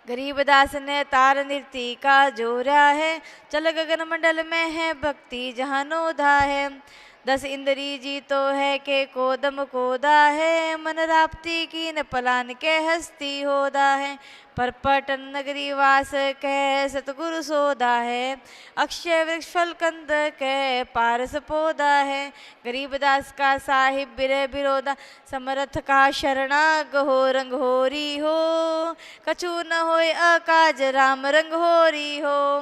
गरीबदास ने तार नृत्य का जोरा है, चल गगन मंडल में है भक्ति जहाँ नोधा है, 10 इंद्री जी तो है के कोदम कोदा है, मन राप्ती की न पलान के हस्ती होदा है, पर पटन नगरी वास कह सतगुरु सोदा है, अक्षय वृक्ष फल कंद कह पारस पौधा है, गरीबदास का साहिब बिरे बिरोदा, समर्थ का शरणा गहो रंग होरी हो, कछु न होय अकाज राम रंग होरी हो,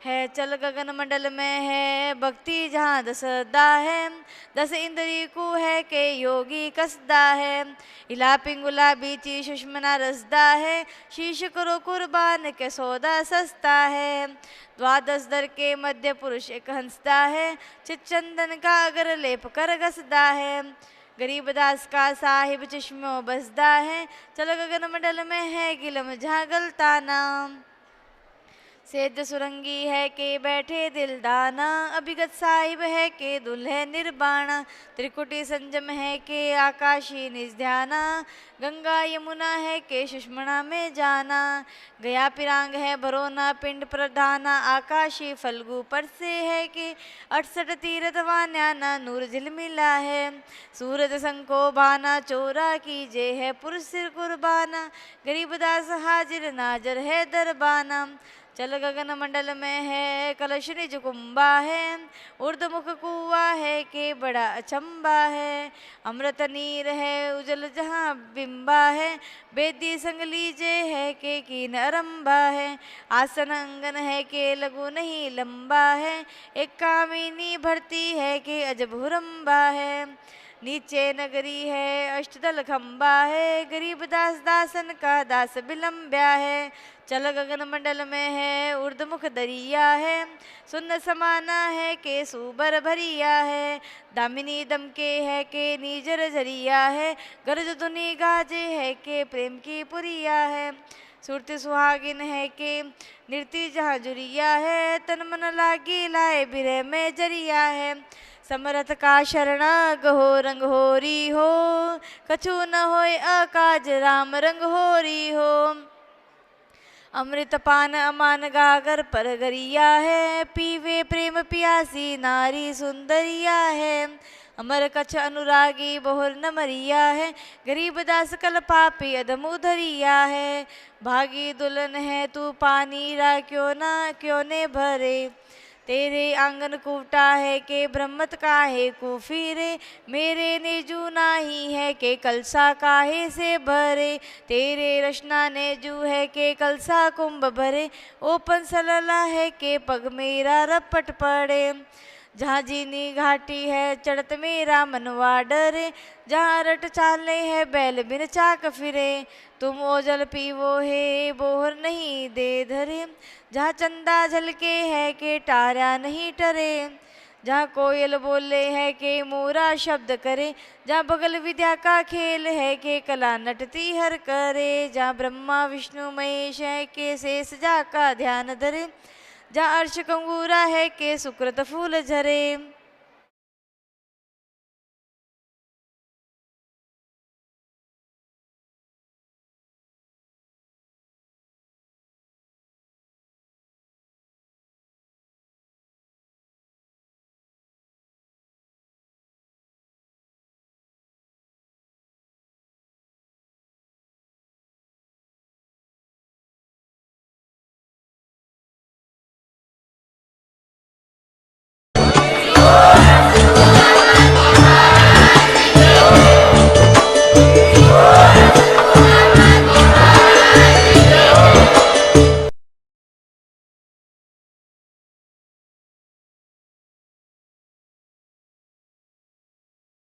है चल गगन मंडल में है भक्ति जहाँ दस अदा है, 10 इंद्री को है के योगी कसदा है, इला पिंगुला बीची सुषमना रसदा है, शीश करो कुर्बान के सौदा सस्ता है, 12 दर के मध्य पुरुष एक हंसदा है, चित चंदन का अगर लेप कर घसदा है, गरीबदास का साहिब चश्मो बसदा है, चल गगन मंडल में है गिलम जहाँ गलता नाम, सेध सुरंगी है के बैठे दिलदाना, अभिगत साहिब है के दुल्हे निर्बाणा, त्रिकुटी संजम है के आकाशी निध्याना, गंगा यमुना है के सुषमणा में जाना, गया पिरांग है भरोना पिंड प्रधाना, आकाशी फल्गु पर से है कि 68 तीरथ वान्याना नूर झिलमिला है, सूरज संको बाना चोरा कीजे है पुरुष सिर कुर्बाना, गरीबदास हाजिर नाजर है दरबाना, चल गगन मंडल में है कलश निज कुंभा है, उर्दमुख कुआ है के बड़ा अचंबा है, अमृत नीर है उजल जहाँ बिंबा है, बेदी संग लीजे है के कीन अरंबा है, आसन अंगन है के लघु नहीं लंबा है, एक कामिनी भरती है के अजभुरंबा है, नीचे नगरी है अष्टदल खंबा है, गरीब दास दासन का दास विलंब्या है, चल गगन मंडल में है उर्दमुख दरिया है, सुन्न समाना है के सुबर भरिया है, दामिनी दम के है के नीजर झरिया है, गरज धुनी गाजे है के प्रेम की पुरिया है, सुरती सुहागिन है के नृत्य जहाँ जुरिया है, तन मन लागी लाए बिरह में जरिया है, समरथ का शरणा गहो रंग होरी हो, कछु न होए अकाज राम रंग होरी हो, अमृत पान अमान गागर पर गरिया है, पीवे प्रेम पियासी नारी सुंदरिया है, अमर कछ अनुरागी बहुर न मरिया है, गरीब दास कल पापी अधम उधरिया है, भागी दुल्हन है तू पानी रा क्यों ने भरे, तेरे आंगन कूटा है के ब्रह्मत काहे को फिरे, मेरे नेजू नाही है के कलसा काहे से भरे, तेरे रचना नेजू है के कलसा कुंभ भरे, ओपन सलला है के पग मेरा रपट पड़े, जहाँ जीनी घाटी है चढ़त मेरा मनवा डरे, जहाँ रट चाले है बैल बिन चाक फिरे, तुम ओजल पीवो है बोहर नहीं दे धरे, जहाँ चंदा झलके है के टारा नहीं टरे, जहाँ कोयल बोले है के मोरा शब्द करे, जहाँ बगल विद्या का खेल है के कला नटती हर करे, जहाँ ब्रह्मा विष्णु महेश है के शेष जा का ध्यान धरे, जहाँ अर्श कंगूरा है के सुकृत फूल झरे,